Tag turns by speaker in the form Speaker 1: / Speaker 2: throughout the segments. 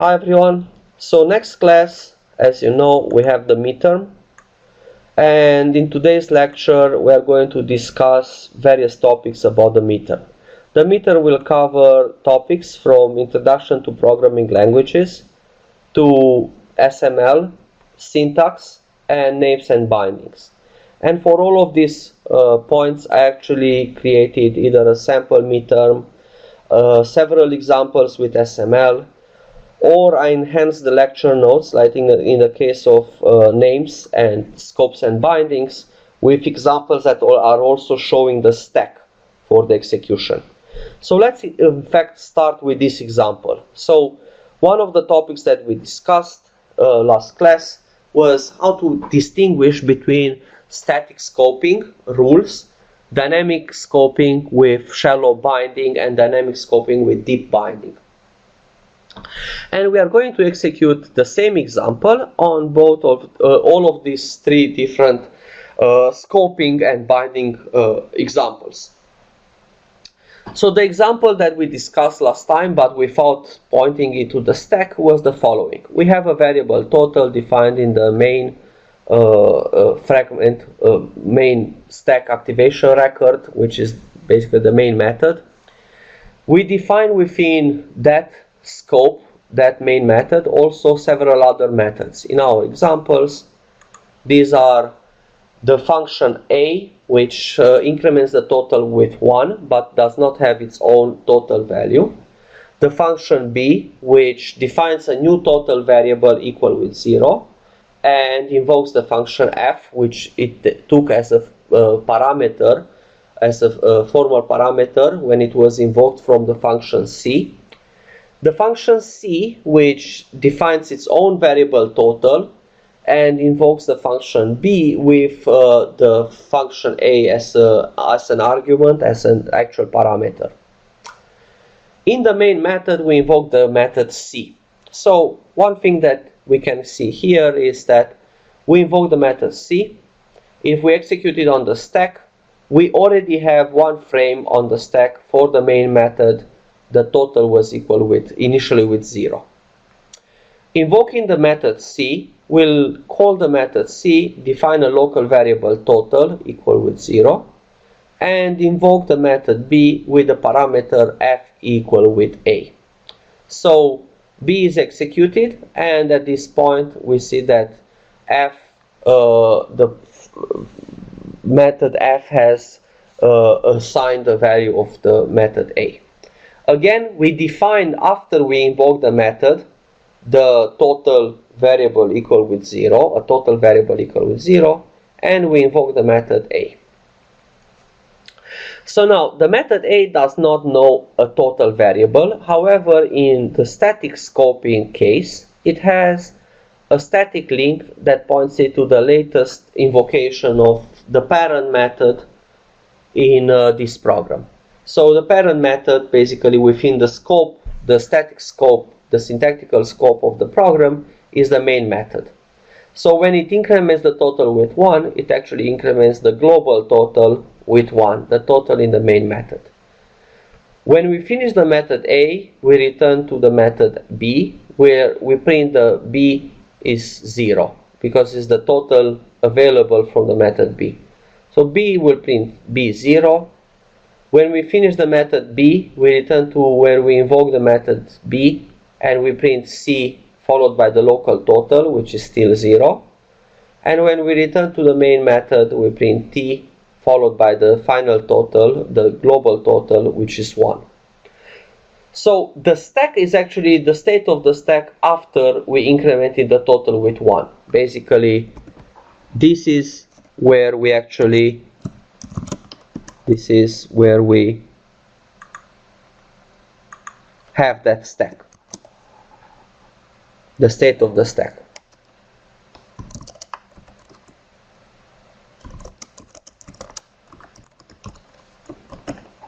Speaker 1: Hi everyone. So next class, as you know, we have the midterm, and in today's lecture we are going to discuss various topics about the midterm. The midterm will cover topics from introduction to programming languages to SML, syntax, and names and bindings. And for all of these points, I actually created either a sample midterm, several examples with SML, or I enhance the lecture notes, like in the case of names and scopes and bindings, with examples that are also showing the stack for the execution. So let's in fact start with this example. So one of the topics that we discussed last class was how to distinguish between static scoping rules, dynamic scoping with shallow binding, and dynamic scoping with deep binding. And we are going to execute the same example on both of all of these three different scoping and binding examples. So the example that we discussed last time, but without pointing it to the stack, was the following. We have a variable total defined in the main main stack activation record, which is basically the main method. We define within that scope, that main method, also several other methods. In our examples, these are the function a, which increments the total with 1 but does not have its own total value, the function b, which defines a new total variable equal with 0 and invokes the function f, which it took as a parameter, as a formal parameter when it was invoked from the function c. The function c, which defines its own variable total and invokes the function b with the function a as an argument, as an actual parameter. In the main method, we invoke the method c. So one thing that we can see here is that we invoke the method c. If we execute it on the stack, we already have one frame on the stack for the main method. The total was equal with initially with 0. Invoking the method c, we'll call the method c, define a local variable total equal with 0, and invoke the method b with the parameter f equal with a. So b is executed, and at this point we see that f, the method f has assigned the value of the method a. Again, we define after we invoke the method the total variable equal with 0, a total variable equal with 0, and we invoke the method a. So now the method a does not know a total variable. However, in the static scoping case, it has a static link that points it to the latest invocation of the parent method in this program. So the parent method, basically within the scope, the static scope, the syntactical scope of the program, is the main method. So when it increments the total with 1, it actually increments the global total with 1, the total in the main method. When we finish the method a, we return to the method b, where we print the b is 0, because it's the total available from the method b. So b will print b0. When we finish the method b, we return to where we invoke the method b, and we print c followed by the local total, which is still 0. And when we return to the main method, we print t followed by the final total, the global total, which is 1. So the stack is actually the state of the stack after we incremented the total with 1. Basically, this is where we actually have that stack, the state of the stack.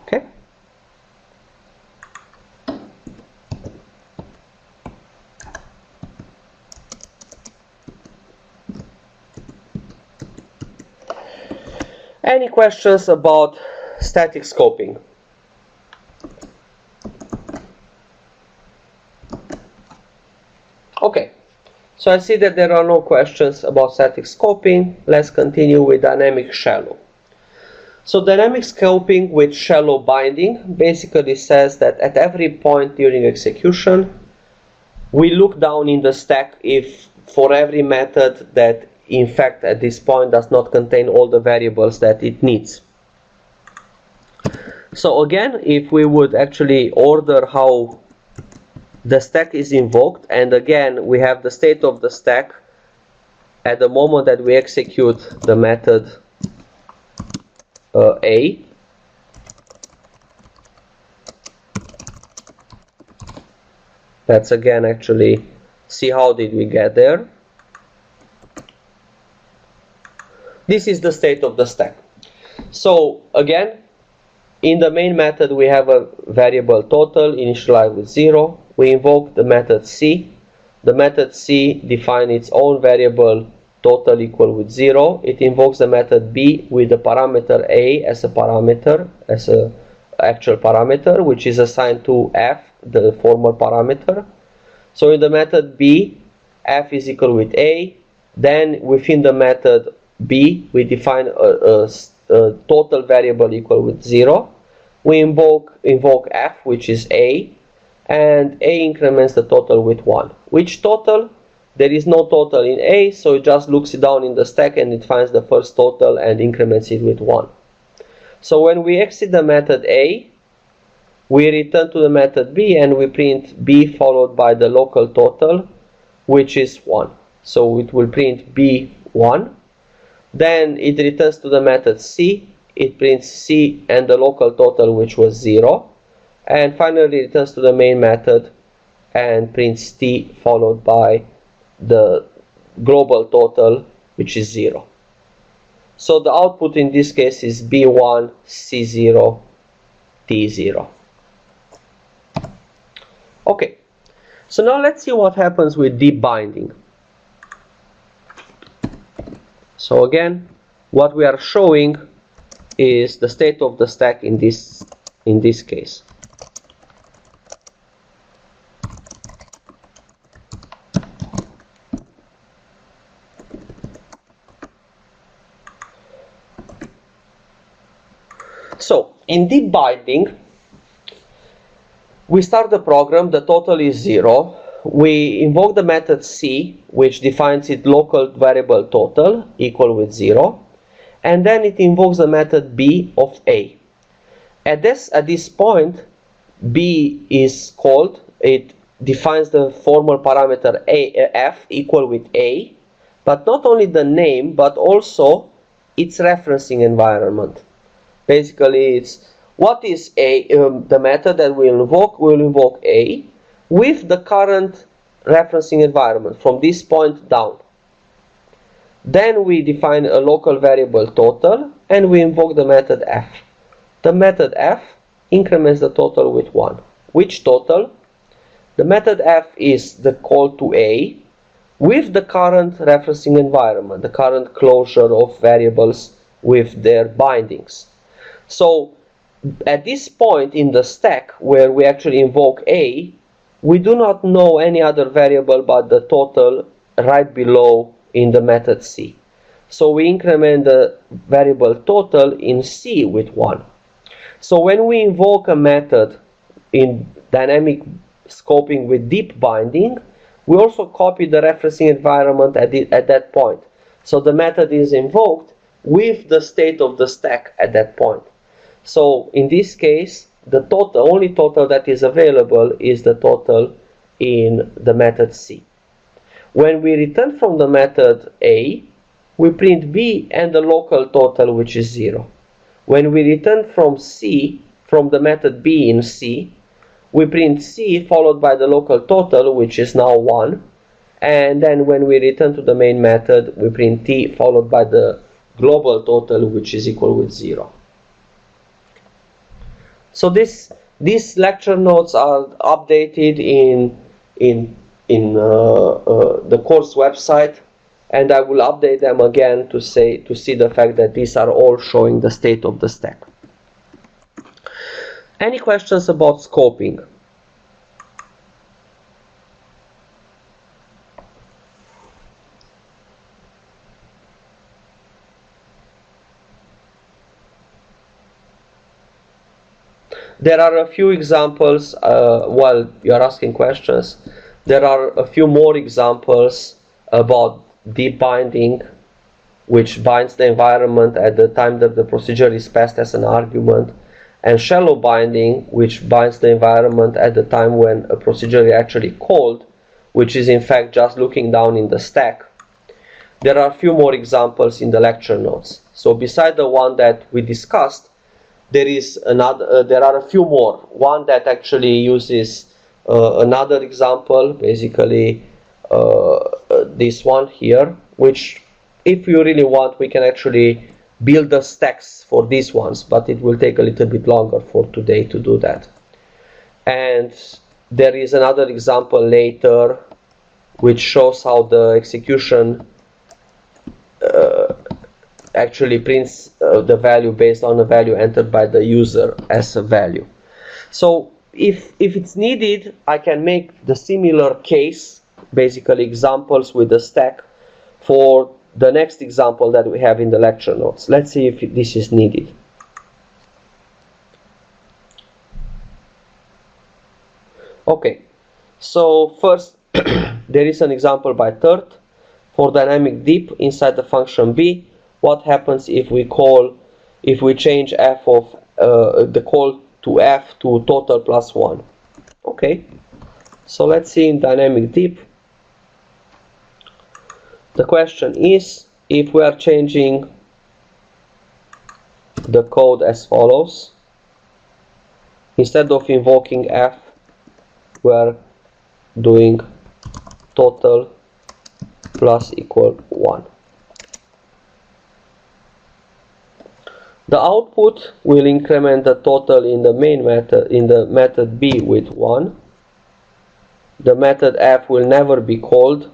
Speaker 1: Okay. Any questions about static scoping? Okay, so I see that there are no questions about static scoping. Let's continue with dynamic shallow. So dynamic scoping with shallow binding basically says that at every point during execution, we look down in the stack if for every method that in fact at this point does not contain all the variables that it needs. So again, if we would actually order how the stack is invoked, and again we have the state of the stack at the moment that we execute the method A. Let's again actually see how did we get there. This is the state of the stack. So again, in the main method we have a variable total initialized with 0. We invoke the method C. The method C defines its own variable total equal with 0. It invokes the method B with the parameter A as a parameter, as a actual parameter, which is assigned to F, the former parameter. So in the method B, F is equal with A. Then within the method B, we define a total variable equal with 0. We invoke F, which is A, and A increments the total with 1. Which total? There is no total in A, so it just looks it down in the stack and it finds the first total and increments it with 1. So when we exit the method A, we return to the method B and we print B followed by the local total, which is 1. So it will print B1. Then it returns to the method C. It prints C and the local total, which was 0. And finally returns to the main method and prints T followed by the global total, which is 0. So the output in this case is B1, C0, T0. Okay, so now let's see what happens with deep binding. So again, what we are showing is the state of the stack in this case. So in deep binding, we start the program, the total is 0. We invoke the method C, which defines its local variable total equal with 0. And then it invokes the method B of A. At this point, B is called. It defines the formal parameter F equal with A, but not only the name, but also its referencing environment. Basically, it's what is A, the method that we'll invoke A with the current referencing environment from this point down. Then we define a local variable total and we invoke the method F. The method F increments the total with 1. Which total? The method F is the call to A with the current referencing environment, the current closure of variables with their bindings. So at this point in the stack where we actually invoke A, we do not know any other variable but the total right below in the method C. So we increment the variable total in C with 1. So when we invoke a method in dynamic scoping with deep binding, we also copy the referencing environment at that point. So the method is invoked with the state of the stack at that point. So in this case, the only total that is available is the total in the method C. When we return from the method A, we print B and the local total, which is 0. When we return from C, from the method B in C, we print C followed by the local total, which is now 1. And then when we return to the main method, we print T followed by the global total, which is equal with 0. So these lecture notes are updated in the course website, and I will update them again to see the fact that these are all showing the state of the stack. Any questions about scoping? There are a few examples while you are asking questions. There are a few more examples about deep binding, which binds the environment at the time that the procedure is passed as an argument, and shallow binding, which binds the environment at the time when a procedure is actually called, which is in fact just looking down in the stack. There are a few more examples in the lecture notes. So beside the one that we discussed, there are a few more. One that actually uses another example, basically this one here, which if you really want, we can actually build the stacks for these ones, but it will take a little bit longer for today to do that. And there is another example later which shows how the execution actually prints the value based on a value entered by the user as a value. So if it's needed, I can make the similar case, basically examples with the stack, for the next example that we have in the lecture notes. Let's see if this is needed. Okay, so first there is an example by Third for dynamic deep inside the function b. What happens if we change f of the call to f to total plus 1? Okay, so let's see in dynamic deep. The question is, if we are changing the code as follows, instead of invoking f, we are doing total plus equal 1. The output will increment the total in the main method, in the method b, with 1. The method f will never be called,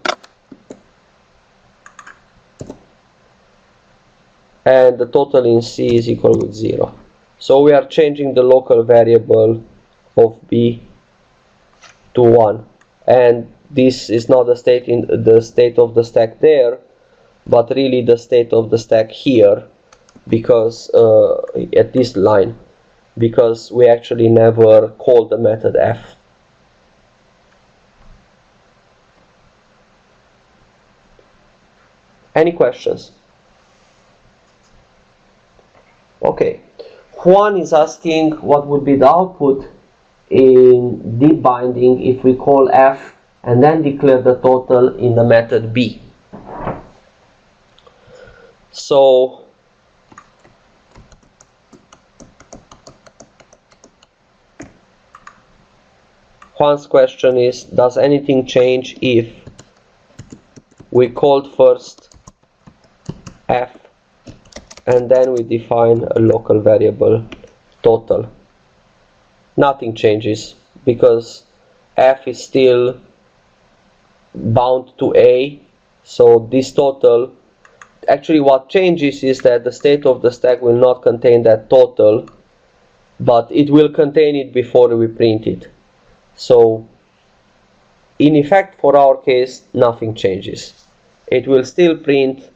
Speaker 1: and the total in C is equal with 0. So we are changing the local variable of b to 1, and this is not the state of the stack there, but really the state of the stack here, because at this line, because we actually never called the method f. Any questions? Okay, Juan is asking what would be the output in deep binding if we call f and then declare the total in the method b. So Juan's question is, does anything change if we called first f and then we define a local variable total? Nothing changes, because f is still bound to a, so this total, actually what changes is that the state of the stack will not contain that total, but it will contain it before we print it. So in effect, for our case, nothing changes. It will still print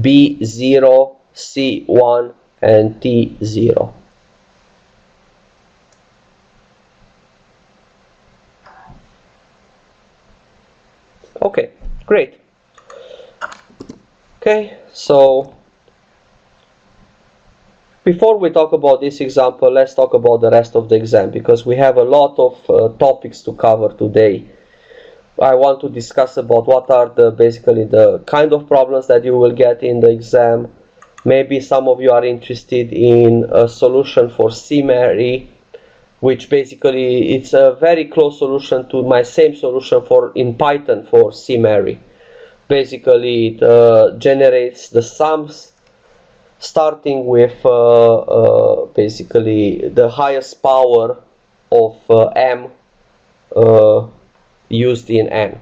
Speaker 1: B0, C1 and T0. Okay, great. Okay, so before we talk about this example, let's talk about the rest of the exam, because we have a lot of topics to cover today. I want to discuss about what are basically the kind of problems that you will get in the exam. Maybe some of you are interested in a solution for C-Mary, which basically it's a very close solution to my same solution in Python for C-Mary. Basically it generates the sums starting with basically the highest power of m used in n,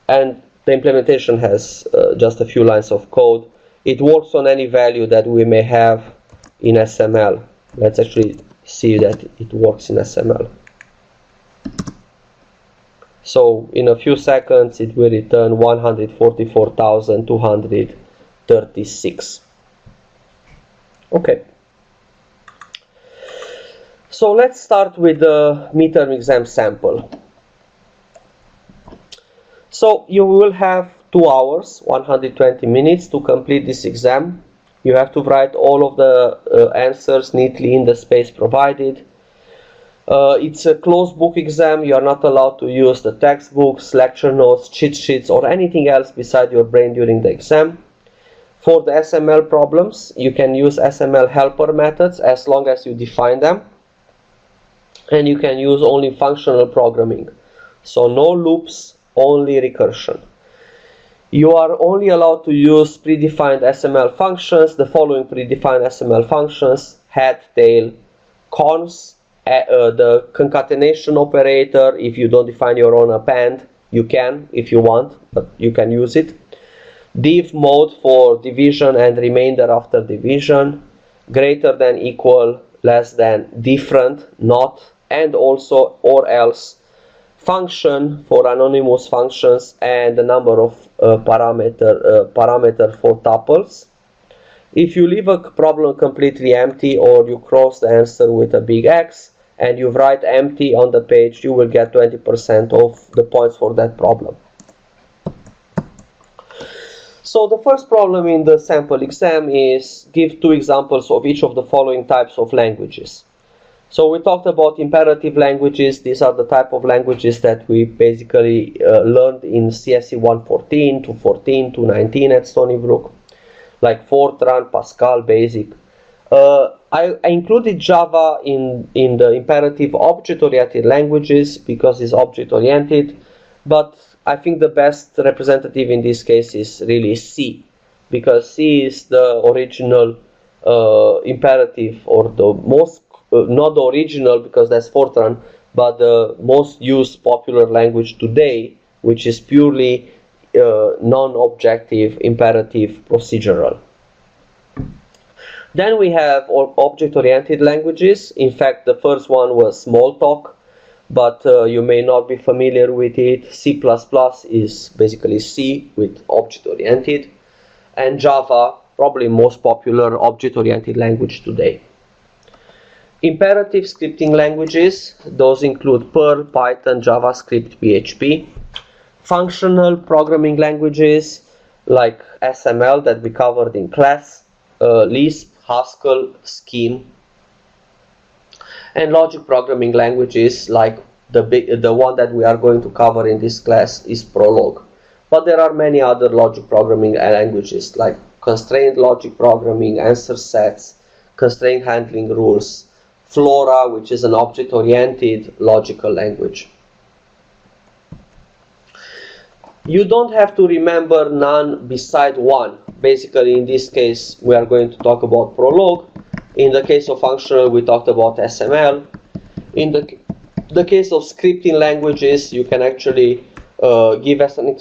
Speaker 1: and the implementation has just a few lines of code. It works on any value that we may have in SML. Let's actually see that it works in SML. So in a few seconds it will return 144,236. Okay. So let's start with the midterm exam sample. So you will have 2 hours, 120 minutes to complete this exam. You have to write all of the answers neatly in the space provided. It's a closed book exam. You are not allowed to use the textbooks, lecture notes, cheat sheets, or anything else beside your brain during the exam. For the SML problems, you can use SML helper methods as long as you define them. And you can use only functional programming. So no loops, only recursion. You are only allowed to use predefined SML functions, the following predefined SML functions: head, tail, cons, the concatenation operator. If you don't define your own append, you can if you want, but you can use it. Div mode for division and remainder after division, greater than, equal, less than, different, not, and also or else. Function for anonymous functions, and the number of parameter for tuples. If you leave a problem completely empty, or you cross the answer with a big X and you write empty on the page, you will get 20% of the points for that problem. So the first problem in the sample exam is give 2 examples of each of the following types of languages. So we talked about imperative languages. These are the type of languages that we basically learned in CSE114 to 14 to 19 at Stony Brook, like Fortran, Pascal, Basic. I included Java in the imperative object-oriented languages because it's object-oriented, but I think the best representative in this case is really C, because C is the original imperative, or the most not the original because that's Fortran, but the most used popular language today, which is purely non-objective, imperative, procedural. Then we have object-oriented languages. In fact, the first one was Smalltalk, but you may not be familiar with it. C++ is basically C with object-oriented, and Java, probably most popular object-oriented language today. Imperative scripting languages, those include Perl, Python, JavaScript, PHP. Functional programming languages like SML that we covered in class, Lisp, Haskell, Scheme. And logic programming languages like the one that we are going to cover in this class is Prolog. But there are many other logic programming languages like constrained logic programming, answer sets, constraint handling rules, Flora, which is an object-oriented logical language. You don't have to remember none beside one. Basically, in this case, we are going to talk about Prolog. In the case of functional, we talked about SML. In the case of scripting languages, you can actually give as an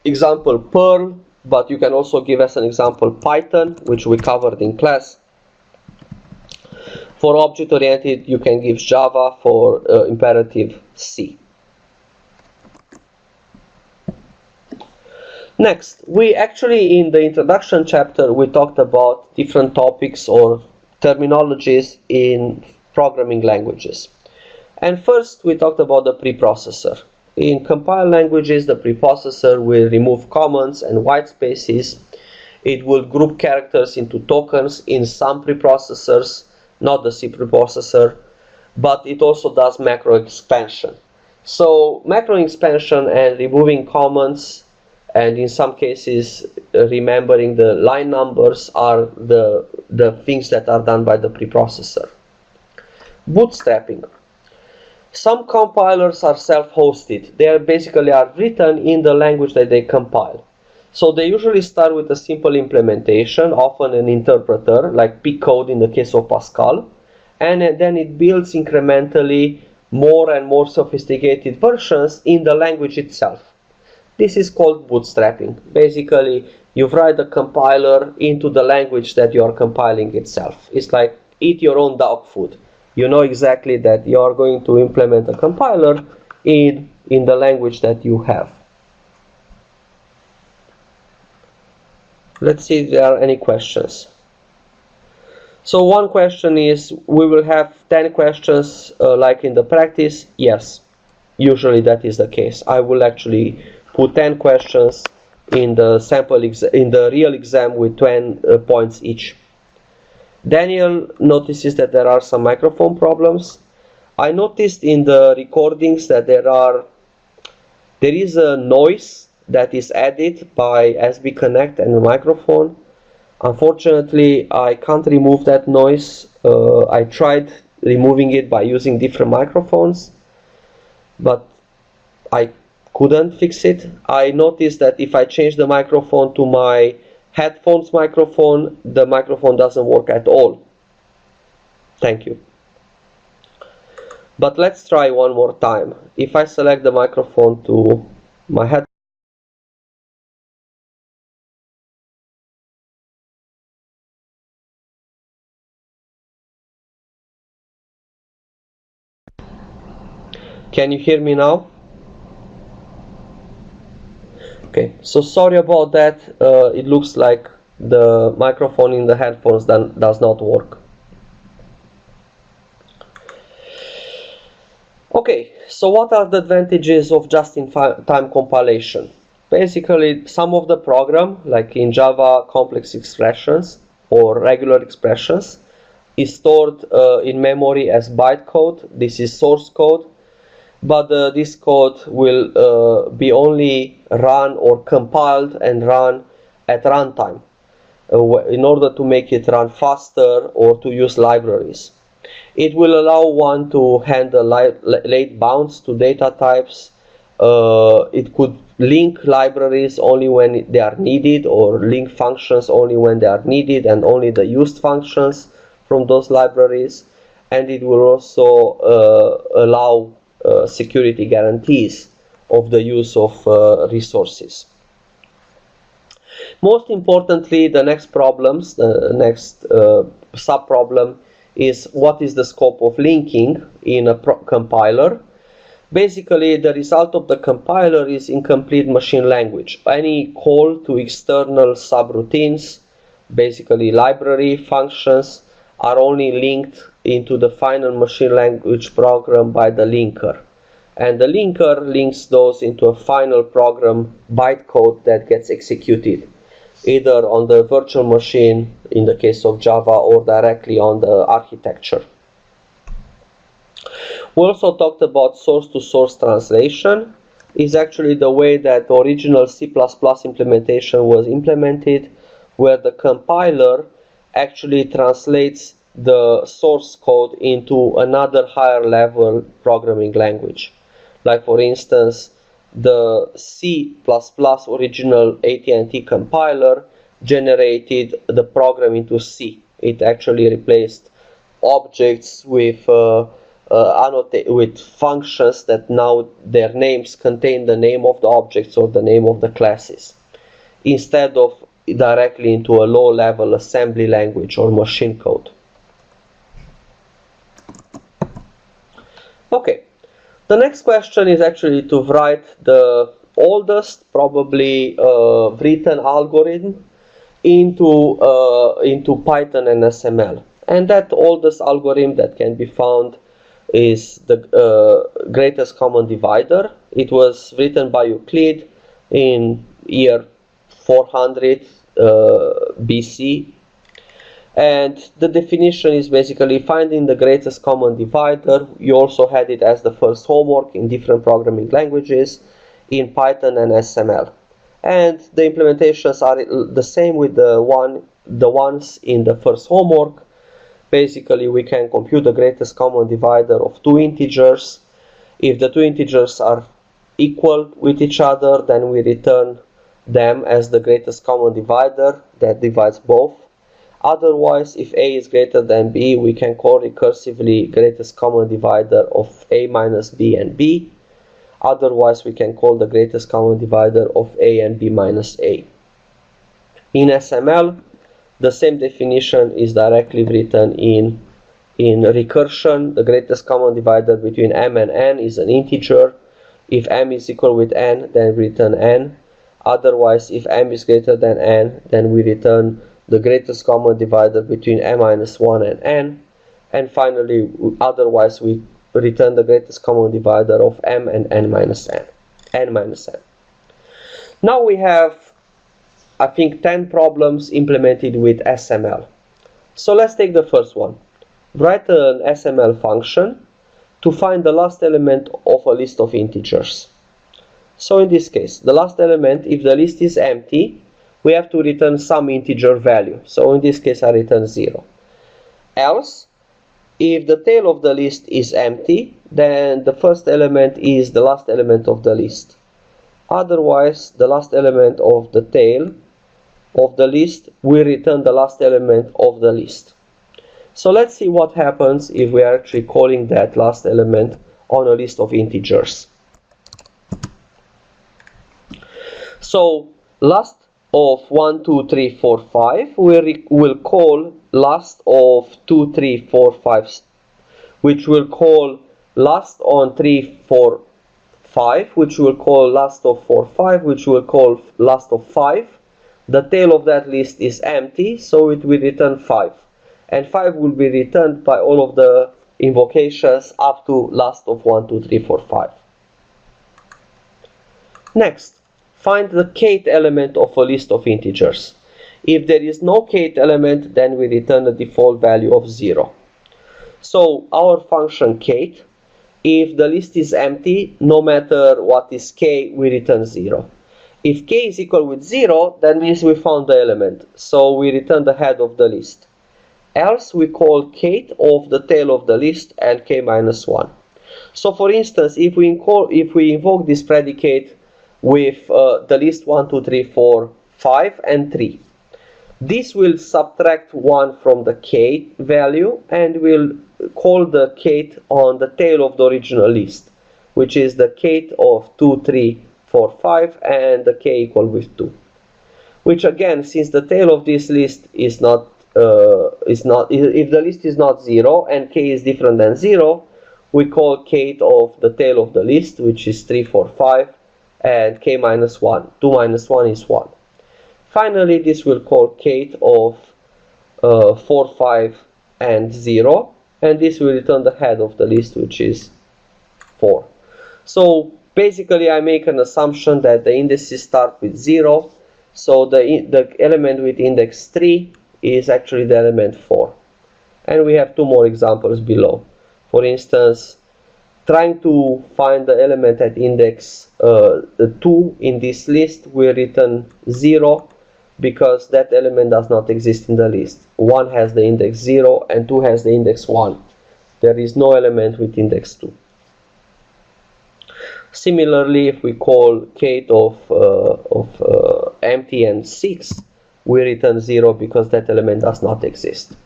Speaker 1: example Perl, but you can also give as an example Python, which we covered in class. For object-oriented, you can give Java. For imperative, C. Next, we actually, in the introduction chapter, we talked about different topics or terminologies in programming languages. And first, we talked about the preprocessor. In compiled languages, the preprocessor will remove comments and white spaces. It will group characters into tokens in some preprocessors, not the C preprocessor, but it also does macro expansion. So macro expansion and removing comments, and in some cases remembering the line numbers, are the things that are done by the preprocessor. Bootstrapping. Some compilers are self-hosted. They basically are written in the language that they compile. So they usually start with a simple implementation, often an interpreter, like Pcode in the case of Pascal, and then it builds incrementally more and more sophisticated versions in the language itself. This is called bootstrapping. Basically, you write the compiler into the language that you are compiling itself. It's like eat your own dog food. You know exactly that you are going to implement a compiler in the language that you have. Let's see if there are any questions. So one question is, we will have 10 questions like in the practice? Yes, usually that is the case. I will actually put 10 questions in the in the real exam with 10 points each. Daniel notices that there are some microphone problems. I noticed in the recordings that there is a noise that is added by SB Connect and the microphone. Unfortunately, I can't remove that noise. I tried removing it by using different microphones, but I couldn't fix it. I noticed that if I change the microphone to my headphones microphone, the microphone doesn't work at all. Thank you. But let's try one more time. If I select the microphone to my head, can you hear me now? Okay, so sorry about that. It looks like the microphone in the headphones does not work. Okay, so what are the advantages of just-in-time compilation? Basically, some of the program, like in Java, complex expressions or regular expressions, is stored in memory as bytecode. This is source code, but this code will be only run or compiled and run at runtime in order to make it run faster or to use libraries. It will allow one to handle late bounds to data types. It could link libraries only when they are needed, or link functions only when they are needed, and only the used functions from those libraries. And it will also allow security guarantees of the use of resources. Most importantly, the next sub-problem is what is the scope of linking in a compiler. Basically, the result of the compiler is incomplete machine language. Any call to external subroutines, basically library functions, are only linked into the final machine language program by the linker. And the linker links those into a final program bytecode that gets executed, either on the virtual machine in the case of Java or directly on the architecture. We also talked about source-to-source translation. Is actually the way that the original C++ implementation was implemented, where the compiler actually translates the source code into another higher level programming language. Like for instance, the C++ original AT&T compiler generated the program into C. It actually replaced objects with with functions that now their names contain the name of the objects or the name of the classes, instead of directly into a low-level assembly language or machine code. Okay. The next question is actually to write the oldest probably written algorithm into Python and SML. And that oldest algorithm that can be found is the greatest common divider. It was written by Euclid in year 400 BC. And the definition is basically finding the greatest common divider. You also had it as the first homework in different programming languages in Python and SML. And the implementations are the same with the ones in the first homework. Basically, we can compute the greatest common divider of two integers. If the two integers are equal with each other, then we return them as the greatest common divider that divides both. Otherwise, if a is greater than b, we can call recursively greatest common divider of a minus b and b. Otherwise, we can call the greatest common divider of a and b minus a. In SML, the same definition is directly written in recursion. The greatest common divider between m and n is an integer. If m is equal with n, then we return n. Otherwise, if m is greater than n, then we return the greatest common divisor between m minus 1 and n, and finally otherwise we return the greatest common divisor of m and n minus n. Now we have, I think, 10 problems implemented with SML. So let's take the first one. Write an SML function to find the last element of a list of integers. So in this case, the last element, if the list is empty, we have to return some integer value. So in this case, I return 0. Else, if the tail of the list is empty, then the first element is the last element of the list. Otherwise, the last element of the tail of the list will return the last element of the list. So let's see what happens if we are actually calling that last element on a list of integers. So last of 1, 2, 3, 4, 5 we'll call last of 2, 3, 4, 5, which will call last on 3, 4, 5, which will call last of 4, 5, which will call last of 5. The tail of that list is empty, so it will return 5. And 5 will be returned by all of the invocations up to last of 1, 2, 3, 4, 5. Next, find the kth element of a list of integers. If there is no kth element, then we return the default value of 0. So our function kth, if the list is empty, no matter what is k, we return 0. If k is equal with 0, that means we found the element, so we return the head of the list. Else we call kth of the tail of the list and k minus 1. So for instance, if we invoke this predicate with the list 1, 2, 3, 4, 5 and 3, this will subtract 1 from the k value and will call the kth on the tail of the original list, which is the kth of 2, 3, 4, 5 and the k equal with 2. Which again, since the tail of this list is not if the list is not 0 and k is different than 0, we call kth of the tail of the list, which is 3, 4, 5 and k minus 1. 2 minus 1 is 1. Finally, this will call kth of 4, 5 and 0, and this will return the head of the list, which is 4. So basically I make an assumption that the indices start with 0, so the element with index 3 is actually the element 4. And we have two more examples below. For instance, trying to find the element at index 2 in this list will return 0 because that element does not exist in the list. 1 has the index 0 and 2 has the index 1. There is no element with index 2. Similarly, if we call kth of empty and 6, we return 0 because that element does not exist.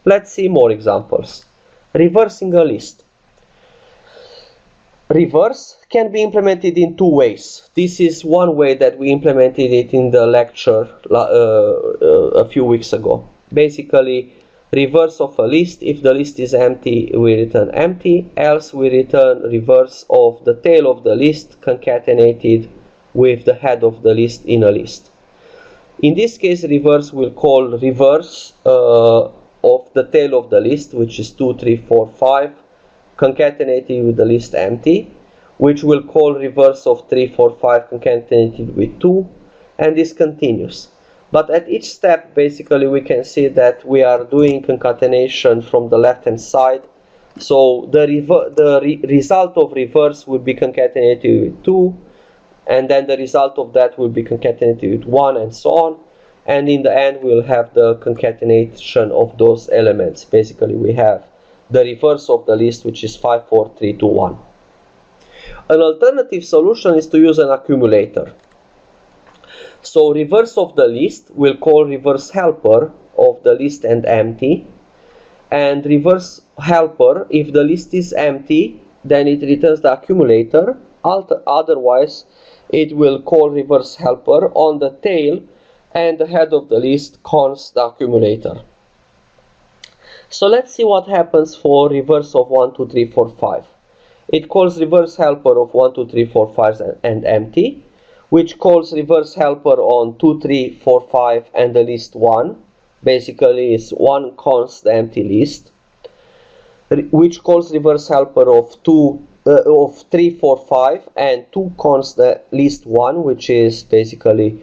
Speaker 1: Let's see more examples. Reversing a list. Reverse can be implemented in two ways. This is one way that we implemented it in the lecture a few weeks ago. Basically, reverse of a list. If the list is empty, we return empty. Else, we return reverse of the tail of the list concatenated with the head of the list in a list. In this case, reverse will call reverse of the tail of the list, which is 2, 3, 4, 5, concatenated with the list empty, which will call reverse of 3, 4, 5 concatenated with 2, and this continues. But at each step, basically, we can see that we are doing concatenation from the left-hand side. So the result of reverse will be concatenated with 2, and then the result of that will be concatenated with 1, and so on. And in the end, we'll have the concatenation of those elements. Basically, we have the reverse of the list, which is 5, 4, 3, 2, 1. An alternative solution is to use an accumulator. So reverse of the list will call reverse helper of the list and empty. And reverse helper, if the list is empty, then it returns the accumulator. Otherwise, it will call reverse helper on the tail, and the head of the list calls the accumulator. So let's see what happens for reverse of 1, 2, 3, 4, 5. It calls reverse helper of 1, 2, 3, 4, 5 and empty. which calls reverse helper on 2, 3, 4, 5 and the list 1. Basically it's 1 const the empty list, which calls reverse helper of 3, 4, 5 and 2 const the list 1, which is basically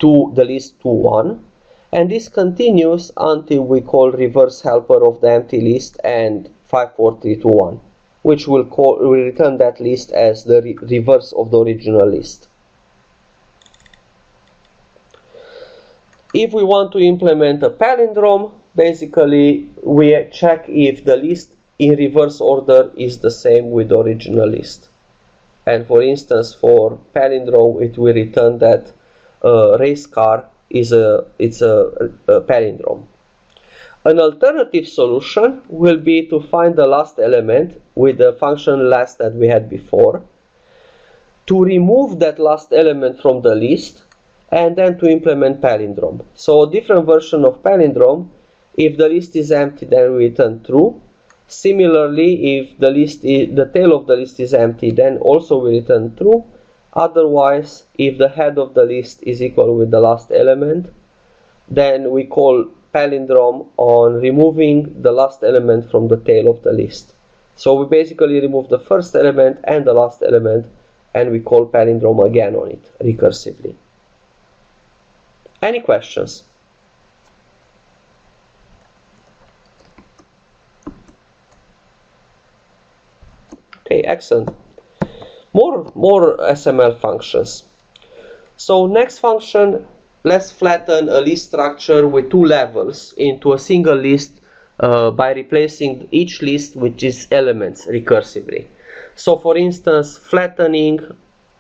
Speaker 1: the list 2, 1. And this continues until we call reverse helper of the empty list and 5, 4, 3, 2, 1, which will return that list as the reverse of the original list. If we want to implement a palindrome, basically we check if the list in reverse order is the same with the original list. And for instance, for palindrome, it will return that race car is a palindrome. An alternative solution will be to find the last element with the function last that we had before, to remove that last element from the list, and then to implement palindrome. So a different version of palindrome, if the list is empty, then we return true. Similarly, if the tail of the list is empty, then also we return true. Otherwise, if the head of the list is equal with the last element, then we call palindrome on removing the last element from the tail of the list. So we basically remove the first element and the last element, and we call palindrome again on it recursively. Any questions? Okay, excellent. More SML functions. So next function, let's flatten a list structure with 2 levels into a single list by replacing each list with its elements recursively. So for instance, flattening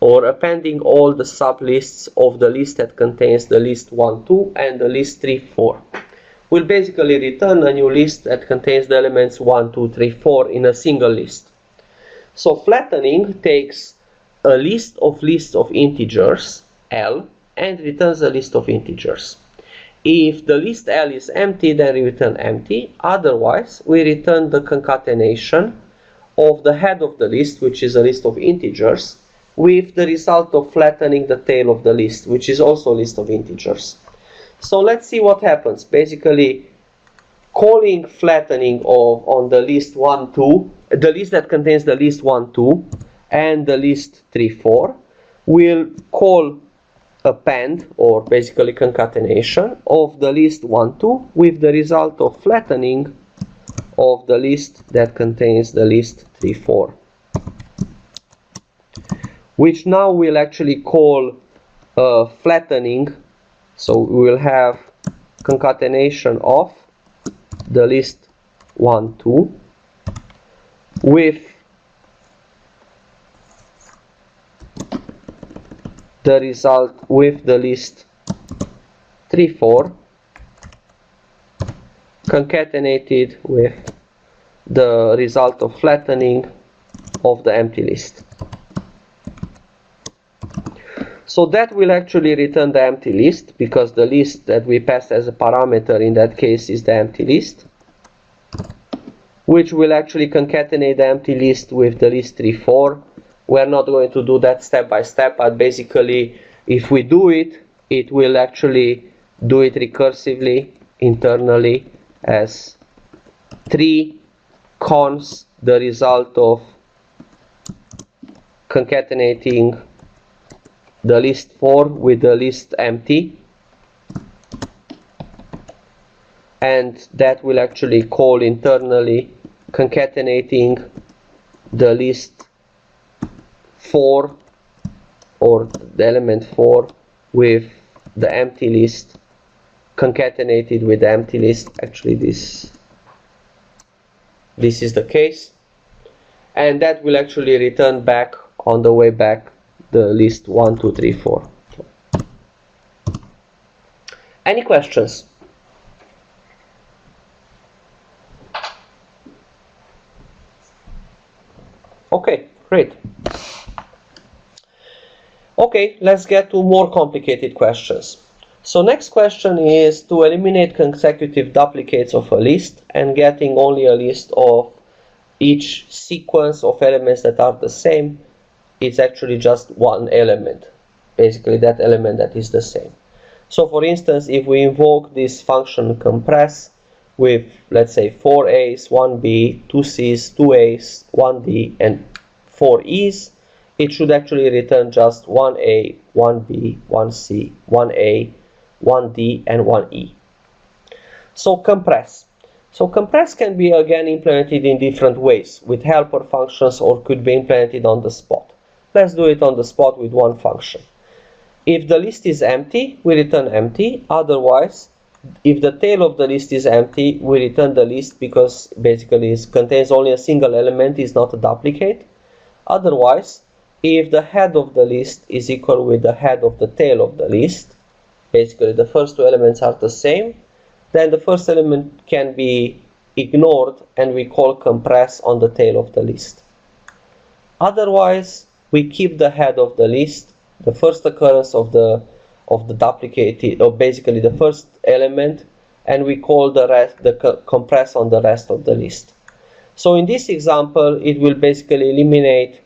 Speaker 1: or appending all the sublists of the list that contains the list 1, 2 and the list 3, 4 will basically return a new list that contains the elements 1, 2, 3, 4 in a single list. So flattening takes a list of lists of integers, L, and returns a list of integers. If the list L is empty, then we return empty. Otherwise, we return the concatenation of the head of the list, which is a list of integers, with the result of flattening the tail of the list, which is also a list of integers. So let's see what happens. Basically, calling flattening on the list 1, 2, the list that contains the list 1, 2 and the list 3, 4, will call append, or basically concatenation, of the list 1, 2 with the result of flattening of the list that contains the list 3, 4. Which now will actually call flattening. So we will have concatenation of the list 1, 2 with the result with the list 3, 4 concatenated with the result of flattening of the empty list. So that will actually return the empty list, because the list that we passed as a parameter in that case is the empty list, which will actually concatenate the empty list with the list 3, 4. We're not going to do that step by step, but basically if we do it, it will actually do it recursively internally as 3 cons the result of concatenating the list 4 with the list empty, and that will actually call internally concatenating the list 4 or the element 4 with the empty list concatenated with the empty list. Actually this is the case, and that will actually return back on the way back the list 1, 2, 3, 4. Any questions? Okay, great. Okay, let's get to more complicated questions. So next question is to eliminate consecutive duplicates of a list and getting only a list of each sequence of elements that are the same. It's actually just one element. basically that element that is the same. So for instance, if we invoke this function compress with, let's say, 4 A's, 1 B, 2 C's, 2 A's, 1 D, and 4 E's, it should actually return just 1 A, 1 B, 1 C, 1 A, 1 D, and 1 E. So compress. So compress can be again implemented in different ways, with helper functions, or could be implemented on the spot. Let's do it on the spot with one function. If the list is empty, we return empty. Otherwise, if the tail of the list is empty, we return the list, because basically it contains only a single element, is not a duplicate. Otherwise, if the head of the list is equal with the head of the tail of the list, basically the first two elements are the same, then the first element can be ignored and we call compress on the tail of the list. Otherwise, we keep the head of the list, the first occurrence of the duplicated, or basically the first element, and we call the rest, compress on the rest of the list. So in this example, it will basically eliminate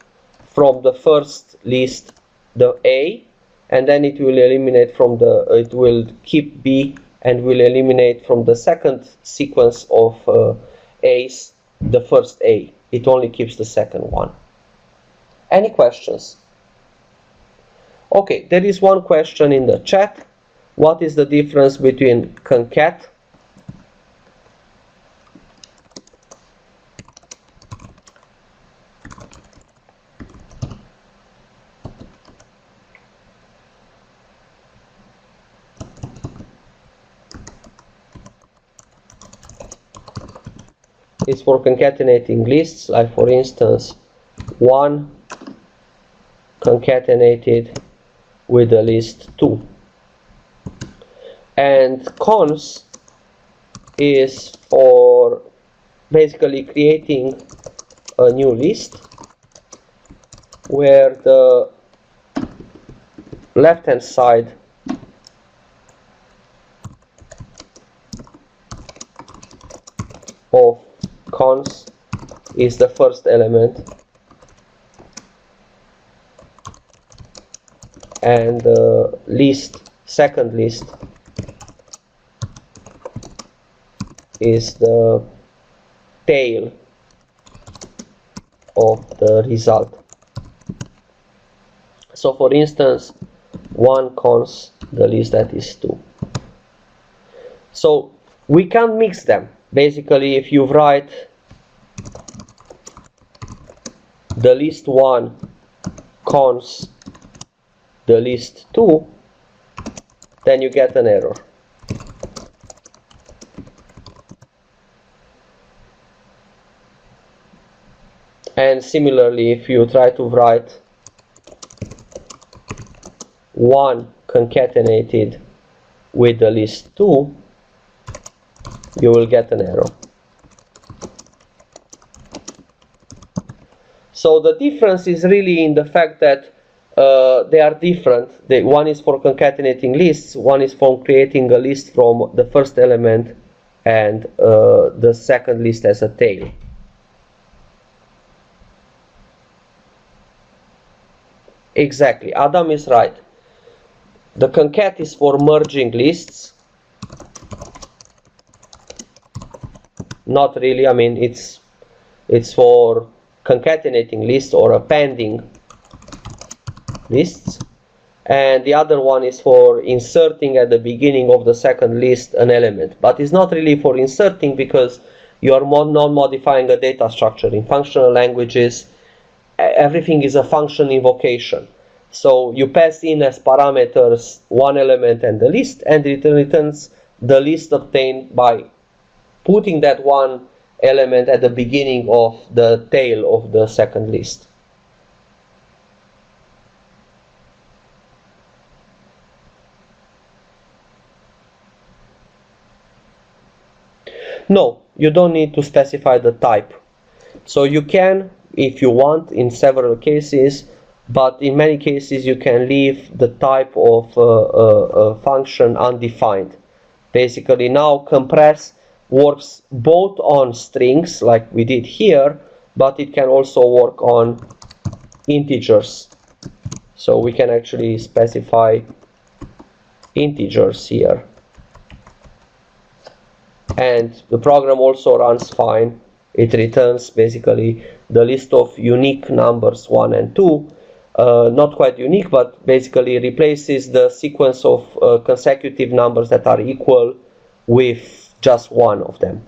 Speaker 1: from the first list the A, and then it will eliminate from it will keep B, and will eliminate from the second sequence of A's the first A. It only keeps the second one. Any questions? Okay, there is one question in the chat. What is the difference between concat is for concatenating lists, like for instance 1 concatenated with the list 2, and cons is for basically creating a new list where the left hand side of cons is the first element, and the second list is the tail of the result. So for instance, 1 cons the list that is 2. So we can't mix them. Basically, if you write the list 1 cons the list 2, then you get an error. And similarly, if you try to write 1 concatenated with the list 2, you will get an error. So the difference is really in the fact that they are different. One is for concatenating lists, one is for creating a list from the first element, and the second list as a tail. Exactly, Adam is right. The concat is for merging lists. Not really, I mean it's for concatenating lists or appending lists, and the other one is for inserting at the beginning of the second list an element, but it's not really for inserting, because you are not modifying a data structure. In functional languages, everything is a function invocation, so you pass in as parameters one element and the list, and it returns the list obtained by putting that one element at the beginning of the tail of the second list. No, you don't need to specify the type. So you can, if you want, in several cases, but in many cases you can leave the type of a function undefined. Basically now compress works both on strings like we did here, but it can also work on integers. So we can actually specify integers here. And the program also runs fine. It returns basically the list of unique numbers 1 and 2. Not quite unique, but basically replaces the sequence of consecutive numbers that are equal with just one of them.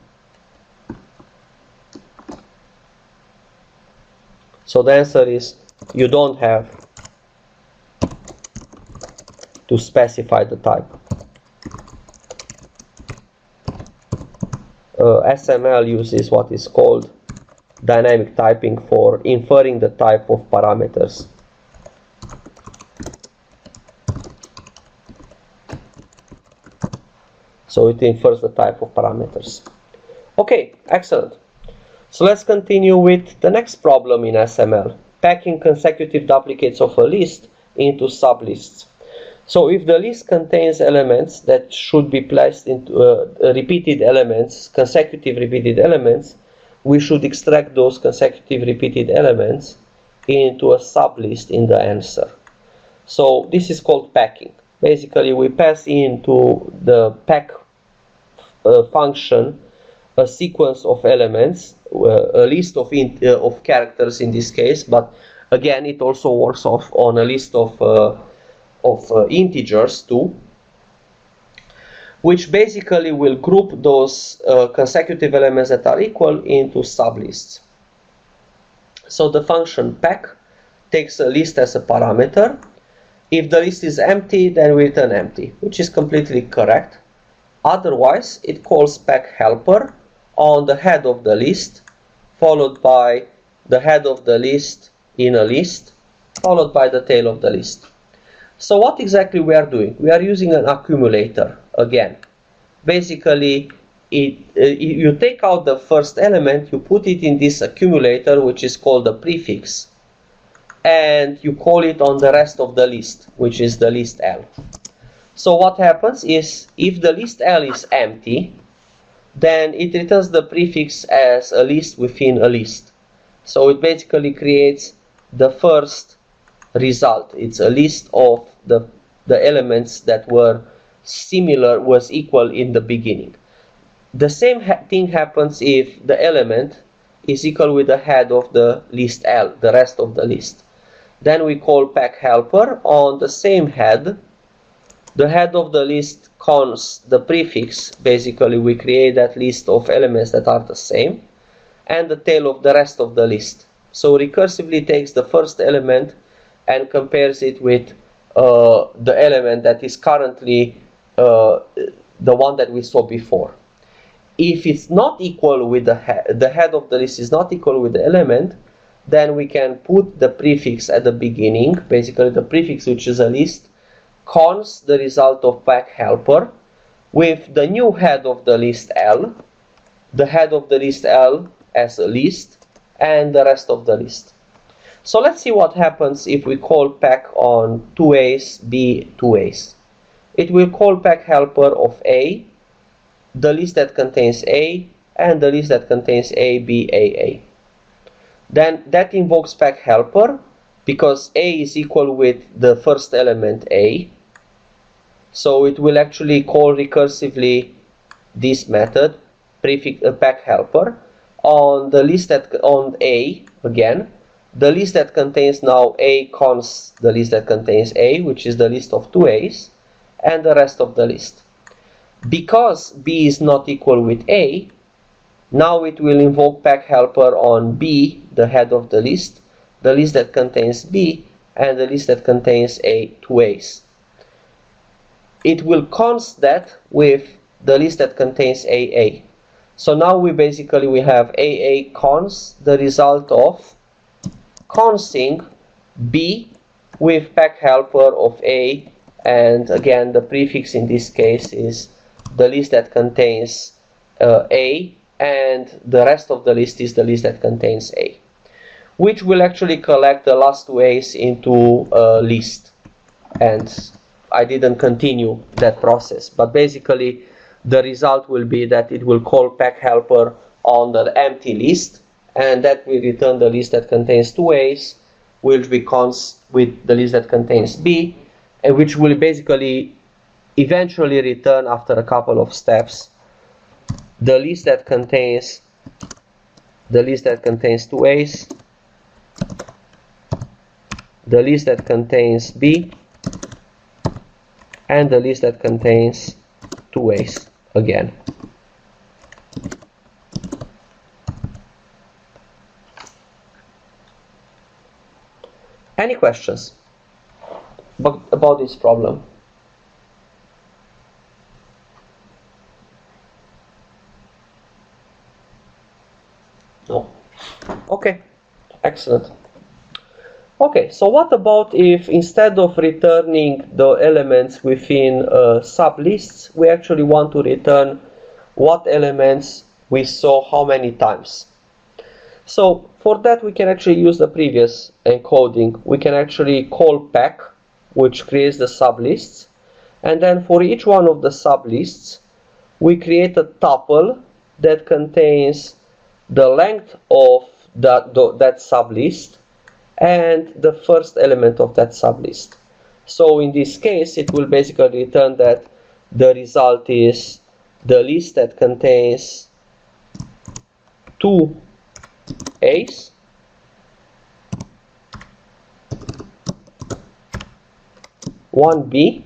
Speaker 1: So the answer is you don't have to specify the type. SML uses what is called dynamic typing for inferring the type of parameters. So it infers the type of parameters. Okay, excellent. So let's continue with the next problem in SML, packing consecutive duplicates of a list into sublists. So if the list contains elements that should be placed into repeated elements, consecutive repeated elements, we should extract those consecutive repeated elements into a sublist in the answer. So this is called packing. Basically, we pass into the pack function a sequence of elements, a list of characters in this case, but again it also works on a list of integers too, which basically will group those consecutive elements that are equal into sublists. So the function pack takes a list as a parameter. If the list is empty, then we return empty, which is completely correct. Otherwise, it calls pack helper on the head of the list, followed by the head of the list in a list, followed by the tail of the list. So what exactly we are doing? We are using an accumulator again. Basically, you take out the first element, you put it in this accumulator, which is called a prefix, and you call it on the rest of the list, which is the list L. So what happens is, if the list L is empty, then it returns the prefix as a list within a list. So it basically creates the first result. It's a list of the elements that were equal in the beginning. The same thing happens if the element is equal with the head of the list L, the rest of the list. Then we call pack helper on the same head. The head of the list consts the prefix. Basically, we create that list of elements that are the same, and the tail of the rest of the list. So recursively takes the first element and compares it with the element that is currently the one that we saw before. If it's not equal with the head of the list is not equal with the element, then we can put the prefix at the beginning. Basically, the prefix, which is a list, consts the result of pack helper with the new head of the list L, the head of the list L as a list, and the rest of the list. So let's see what happens if we call pack on 2A's, B 2A's. It will call pack helper of A, the list that contains A, and the list that contains A, B, A. Then that invokes pack helper because A is equal with the first element A. So it will actually call recursively this method, prefix pack helper, on the list that on A again. The list that contains now A consts the list that contains A, which is the list of 2A's, and the rest of the list. Because B is not equal with A, now it will invoke pack helper on B, the head of the list that contains B, and the list that contains A 2A's. It will const that with the list that contains AA. So now we have AA const the result of consting B with pack helper of A, and again the prefix in this case is the list that contains A, and the rest of the list is the list that contains A, which will actually collect the last 2A's into a list. And I didn't continue that process, but basically the result will be that it will call pack helper on the empty list, and that will return the list that contains 2A's will be cons with the list that contains B, and which will basically eventually return after a couple of steps the list that contains 2 A's, the list that contains B, and the list that contains 2 A's again. Any questions about this problem? No. Okay, excellent. Okay, so what about if instead of returning the elements within sublists, we actually want to return what elements we saw how many times? So for that we can actually use the previous encoding. We can actually call pack, which creates the sublists, and then for each one of the sublists we create a tuple that contains the length of that sublist and the first element of that sublist. So in this case it will basically return that the result is the list that contains 2 A's one B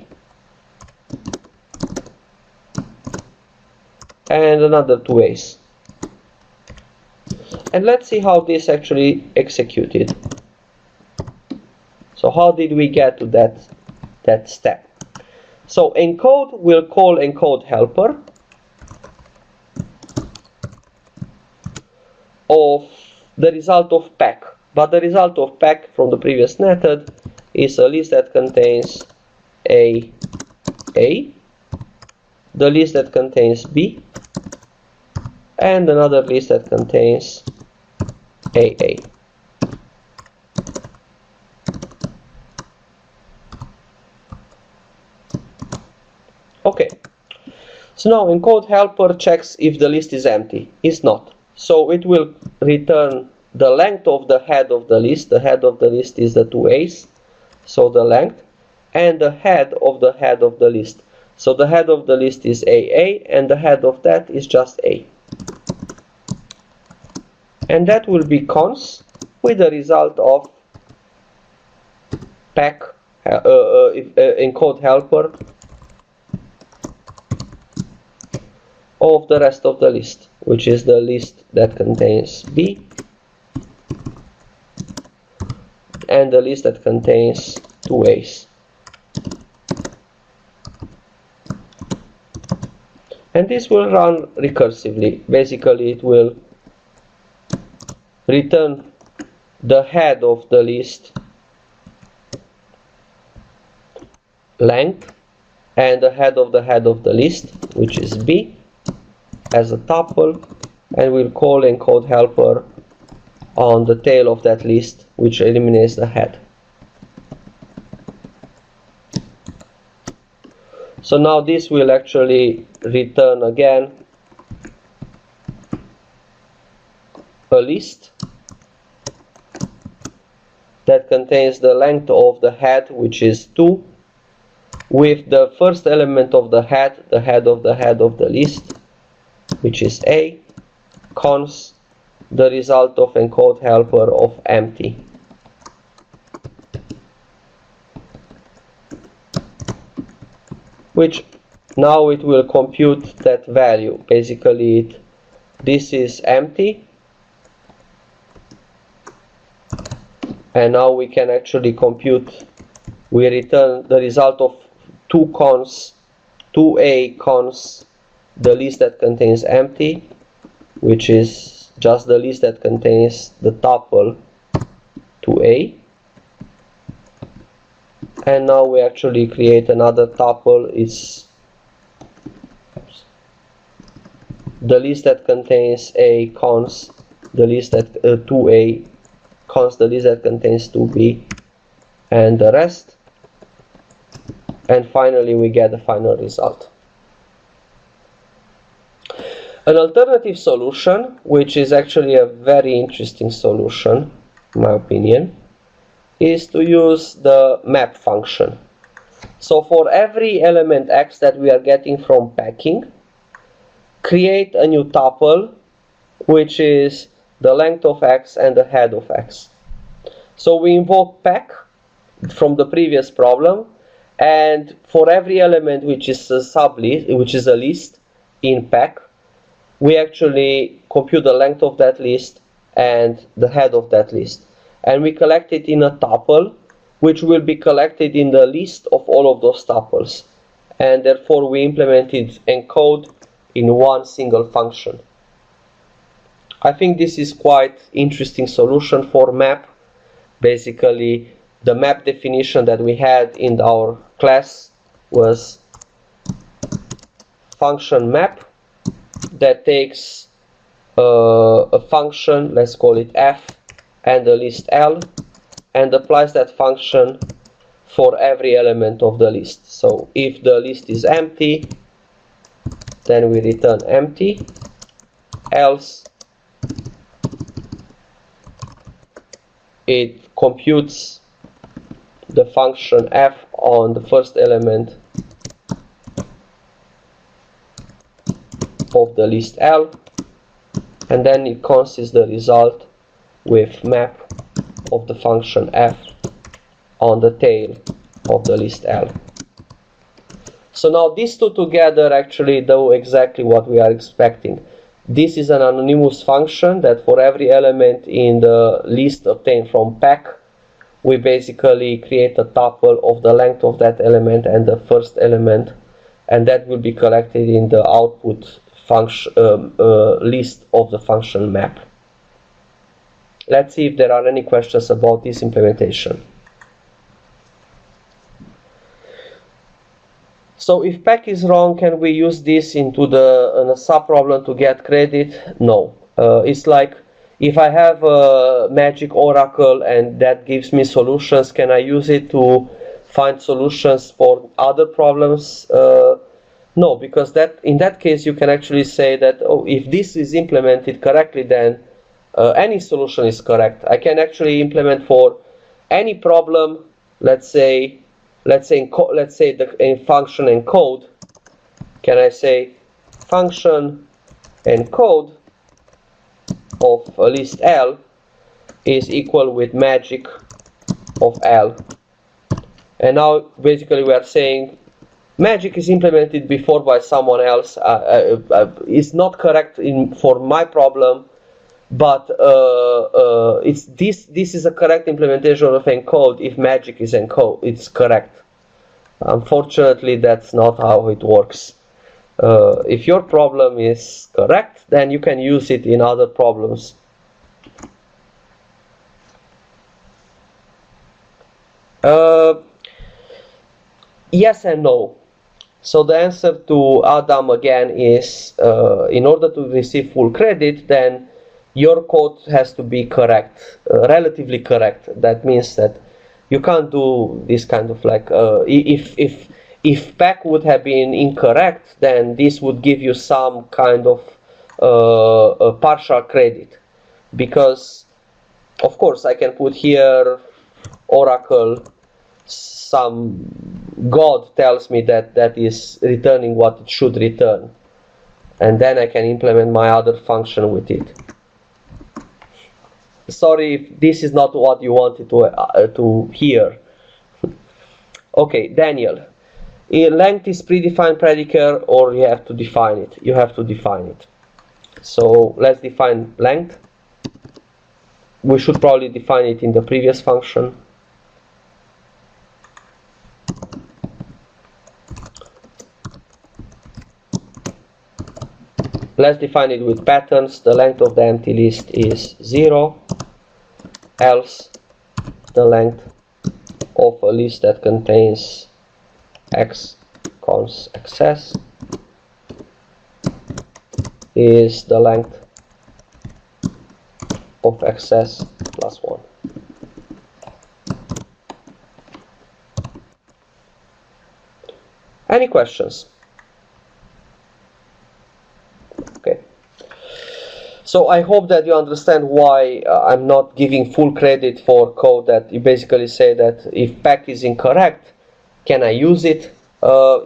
Speaker 1: and another 2 A's. And let's see how this actually executed. So how did we get to that step? So encode will call encode helper of the result of pack, but the result of pack from the previous method is a list that contains A, the list that contains B, and another list that contains AA. Okay, so now encode helper checks if the list is empty. It's not. So it will return the length of the head of the list. The head of the list is the 2 A's, so the length, and the head of the list. So the head of the list is AA, and the head of that is just A. And that will be cons with the result of pack encode helper of the rest of the list, which is the list that contains B and the list that contains 2 A's. And this will run recursively. Basically it will return the head of the list length and the head of the list, which is B, as a tuple, and we'll call encode helper on the tail of that list, which eliminates the head. So now this will actually return again a list that contains the length of the head, which is 2, with the first element of the head of the list, which is A, cons the result of encode helper of empty. Which now it will compute that value. Basically this is empty, and now we can actually compute, we return the result of 2 cons, 2A cons the list that contains empty, which is just the list that contains the tuple 2A. And now we actually create another tuple. It's the list that contains A cons the list that 2A cons the list that contains 2B, and the rest. And finally we get the final result. An alternative solution, which is actually a very interesting solution in my opinion, is to use the map function. So for every element x that we are getting from packing, create a new tuple, which is the length of x and the head of x. So we invoke pack from the previous problem, and for every element which is a sublist, which is a list in pack, we actually compute the length of that list and the head of that list, and we collect it in a tuple, which will be collected in the list of all of those tuples, and therefore we implemented encode in one single function. I think this is quite interesting solution for map. Basically, the map definition that we had in our class was function map that takes a function, let's call it f, and the list L, and applies that function for every element of the list. So if the list is empty, then we return empty, else it computes the function f on the first element of the list L, and then it consists the result with map of the function f on the tail of the list L. So now these two together actually do exactly what we are expecting. This is an anonymous function that for every element in the list obtained from pack, we basically create a tuple of the length of that element and the first element, and that will be collected in the output function list of the function map. Let's see if there are any questions about this implementation. So if pack is wrong, can we use this into a sub-problem to get credit? No. It's like, if I have a magic oracle and that gives me solutions, can I use it to find solutions for other problems? No, because in that case you can actually say that, oh, if this is implemented correctly, then any solution is correct. I can actually implement for any problem, let's say in function encode, can I say function encode of a list L is equal with magic of L. And now basically we are saying magic is implemented before by someone else. It's not correct for my problem, but this is a correct implementation of encode if magic is encode. It's correct. Unfortunately, that's not how it works. If your problem is correct, then you can use it in other problems. Yes and no. So the answer to Adam again is, in order to receive full credit, then your code has to be correct, relatively correct. That means that you can't do this kind of like, if pack would have been incorrect, then this would give you some kind of a partial credit, because of course I can put here oracle, some God tells me that is returning what it should return, and then I can implement my other function with it. Sorry if this is not what you wanted to hear. Okay, Daniel. Length is predefined predicate, or you have to define it? You have to define it. So let's define length. We should probably define it in the previous function. Let's define it with patterns. The length of the empty list is 0, else the length of a list that contains x cons access is the length of access plus 1. Any questions? So I hope that you understand why I'm not giving full credit for code that you basically say that if pack is incorrect, can I use it?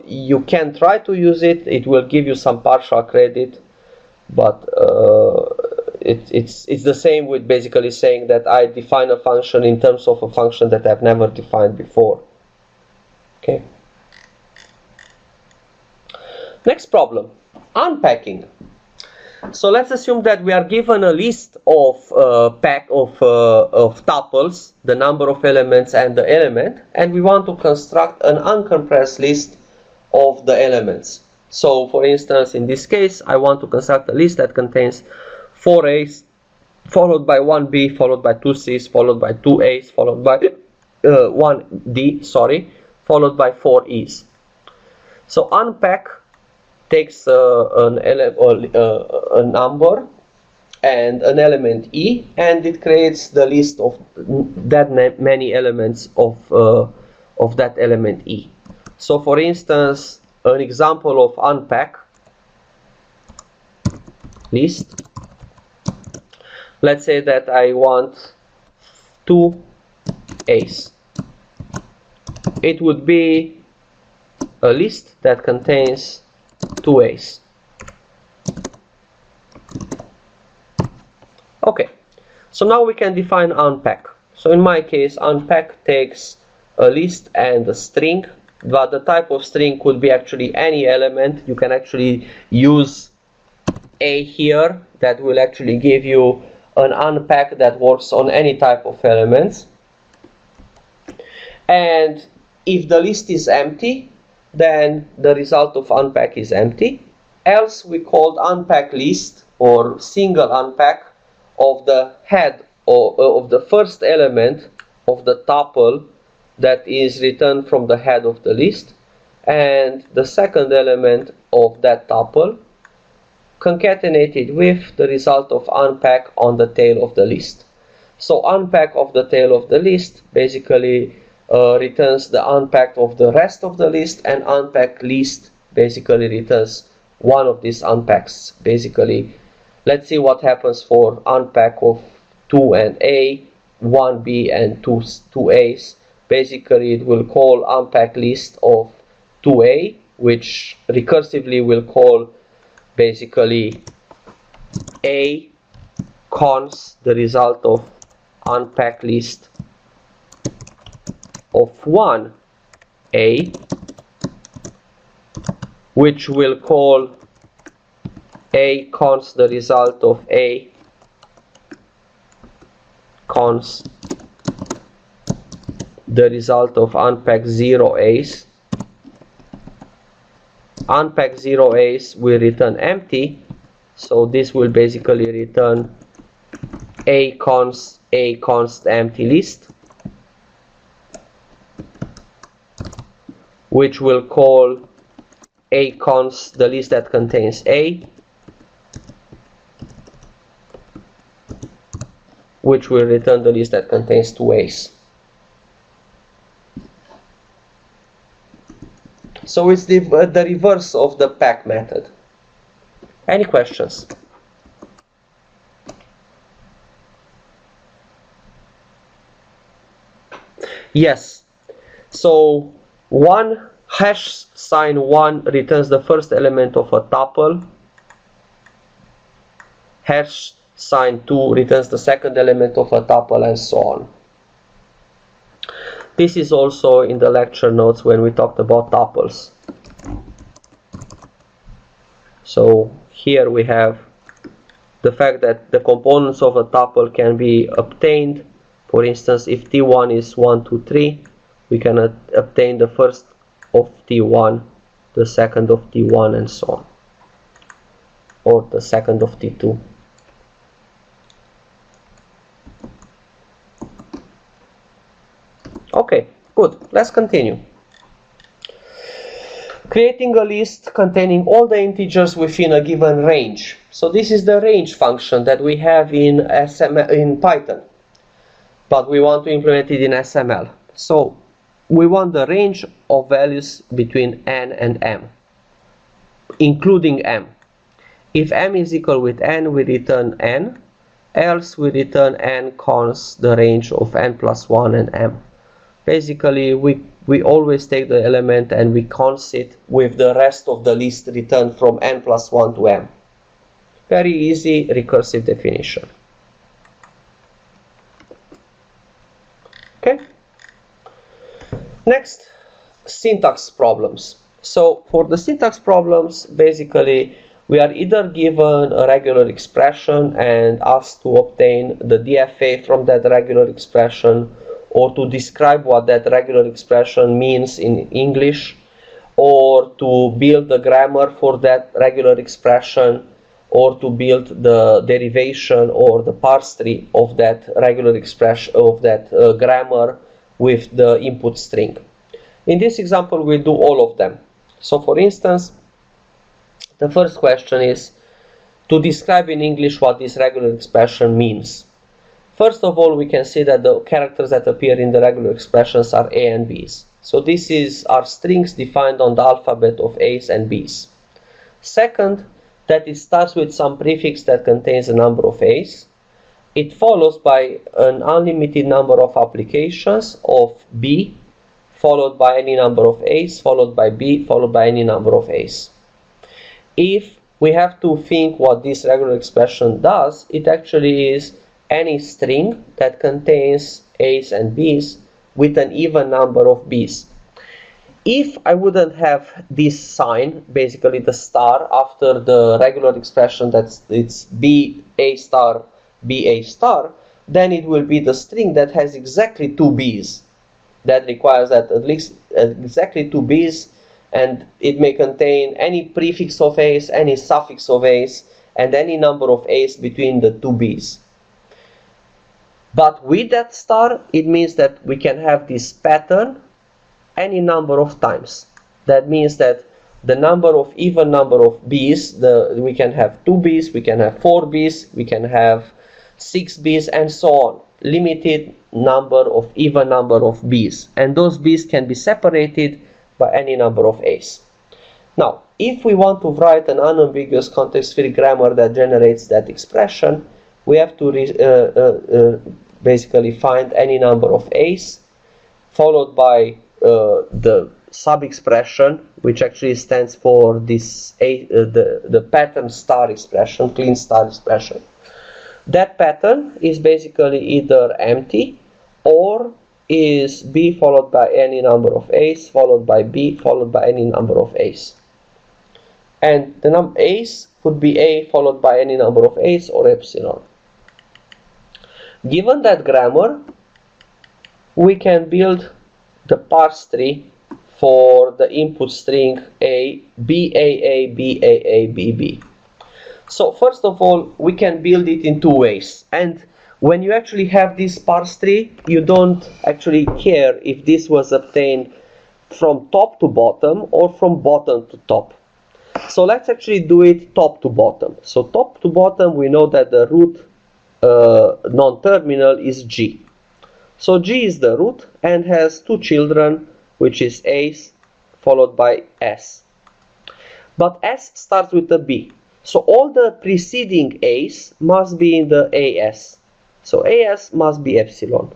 Speaker 1: You can try to use it. It will give you some partial credit, but it's the same with basically saying that I define a function in terms of a function that I've never defined before. Okay. Next problem, unpacking. So let's assume that we are given a list of pack of tuples, the number of elements and the element, and we want to construct an uncompressed list of the elements. So for instance, in this case, I want to construct a list that contains 4 A's, followed by 1 B, followed by 2 C's, followed by 2 A's, followed by 1 D, followed by 4 E's. So unpack takes a number and an element E, and it creates the list of that many elements of that element E. So for instance, an example of unpack list, let's say that I want 2 A's. It would be a list that contains 2 A's. Okay, so now we can define unpack. So in my case, unpack takes a list and a string, but the type of string could be actually any element. You can actually use A here, that will actually give you an unpack that works on any type of elements. And if the list is empty, then the result of unpack is empty. Else we called unpack list or single unpack of the head of the first element of the tuple that is returned from the head of the list, and the second element of that tuple concatenated with the result of unpack on the tail of the list. So unpack of the tail of the list basically returns the unpack of the rest of the list, and unpack list basically returns one of these unpacks. Basically, let's see what happens for unpack of 2 and A, 1 B and 2 A's. Basically, it will call unpack list of 2A, which recursively will call basically A cons the result of unpack list of 1A, which will call A cons the result of A cons the result of unpack 0 A's. Unpack 0 A's will return empty, so this will basically return A cons the empty list, which will call A cons the list that contains A, which will return the list that contains 2 A's. So it's the reverse of the pack method. Any questions? Yes. So one hash sign 1 returns the first element of a tuple. Hash sign 2 returns the second element of a tuple, and so on. This is also in the lecture notes when we talked about tuples. So here we have the fact that the components of a tuple can be obtained. For instance, if T1 is 1, 2, 3, we can obtain the first of T1, the second of T1, and so on, or the second of T2. Okay, good. Let's continue. Creating a list containing all the integers within a given range. So this is the range function that we have in Python, but we want to implement it in SML. So we want the range of values between n and m, including m. If m is equal with n, we return n, else we return n cons the range of n plus 1 and m. Basically, we always take the element and we cons it with the rest of the list returned from n plus 1 to m. Very easy recursive definition. Okay. Next, syntax problems. So for the syntax problems, basically we are either given a regular expression and asked to obtain the DFA from that regular expression, or to describe what that regular expression means in English, or to build the grammar for that regular expression, or to build the derivation or the parse tree of that regular expression, of that grammar with the input string. In this example, we'll do all of them. So for instance, the first question is to describe in English what this regular expression means. First of all, we can see that the characters that appear in the regular expressions are A and B's. So this are strings defined on the alphabet of A's and B's. Second, that it starts with some prefix that contains a number of A's. It follows by an unlimited number of applications of B, followed by any number of A's, followed by B, followed by any number of A's. If we have to think what this regular expression does, it actually is any string that contains A's and B's with an even number of B's. If I wouldn't have this sign, basically the star after the regular expression, it's B A star, B A star, then it will be the string that has exactly 2 B's. That requires that at least exactly 2 B's, and it may contain any prefix of A's, any suffix of A's, and any number of A's between the 2 B's. But with that star, it means that we can have this pattern any number of times. That means that the number of even number of B's, we can have 2 B's, we can have 4 B's, we can have 6 B's, and so on. Limited number of even number of B's. And those B's can be separated by any number of A's. Now, if we want to write an unambiguous context-free grammar that generates that expression, we have to basically find any number of A's, followed by the sub-expression, which actually stands for this the pattern star expression, clean star expression. That pattern is basically either empty or is B followed by any number of A's, followed by B, followed by any number of A's. And the A's could be A followed by any number of A's or epsilon. Given that grammar, we can build the parse tree for the input string A, BAA, BAA, BB. So first of all, we can build it in 2 ways. And when you actually have this parse tree, you don't actually care if this was obtained from top to bottom or from bottom to top. So let's actually do it top to bottom. So top to bottom, we know that the root non-terminal is G. So G is the root and has 2 children, which is A's followed by S. But S starts with a B. So all the preceding A's must be in the AS. So AS must be epsilon.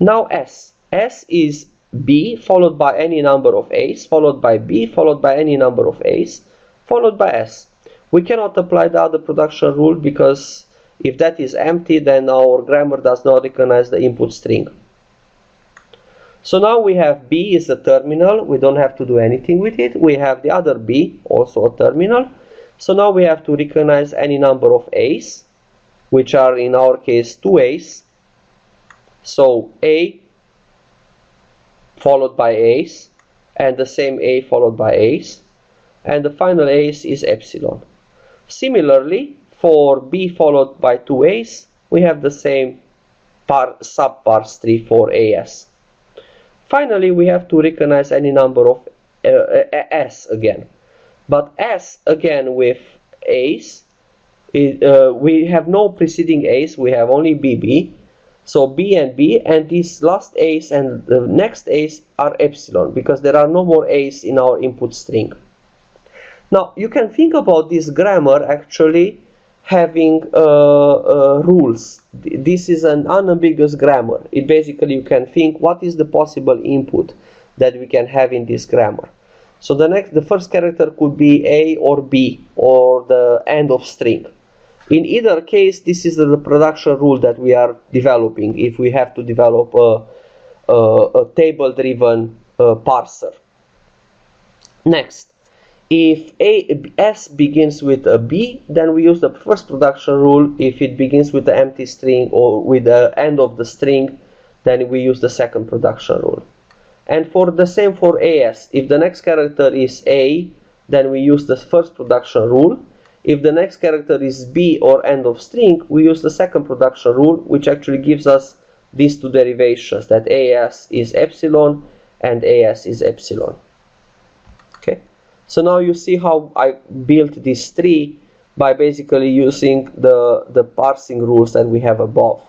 Speaker 1: Now S. S is B followed by any number of A's, followed by B, followed by any number of A's, followed by S. We cannot apply the other production rule because if that is empty, then our grammar does not recognize the input string. So now we have B is a terminal. We don't have to do anything with it. We have the other B, also a terminal. So now we have to recognize any number of A's, which are in our case 2 A's. So A followed by A's, and the same A followed by A's, and the final A's is epsilon. Similarly, for B followed by 2 A's, we have the same sub-parse tree for AS. Finally, we have to recognize any number of S again. But S again with A's, we have no preceding A's, we have only BB. So B and B, and these last A's and the next A's are epsilon because there are no more A's in our input string. Now you can think about this grammar actually having rules. This is an unambiguous grammar. It basically, you can think what is the possible input that we can have in this grammar. So the first character could be A or B or the end of string. In either case, this is the production rule that we are developing if we have to develop a table-driven parser. Next, if S begins with a B, then we use the first production rule. If it begins with the empty string or with the end of the string, then we use the second production rule. And for the same for AS, if the next character is A, then we use the first production rule. If the next character is B or end of string, we use the second production rule, which actually gives us these two derivations, that AS is epsilon and AS is epsilon. Okay, so now you see how I built this tree by basically using the parsing rules that we have above.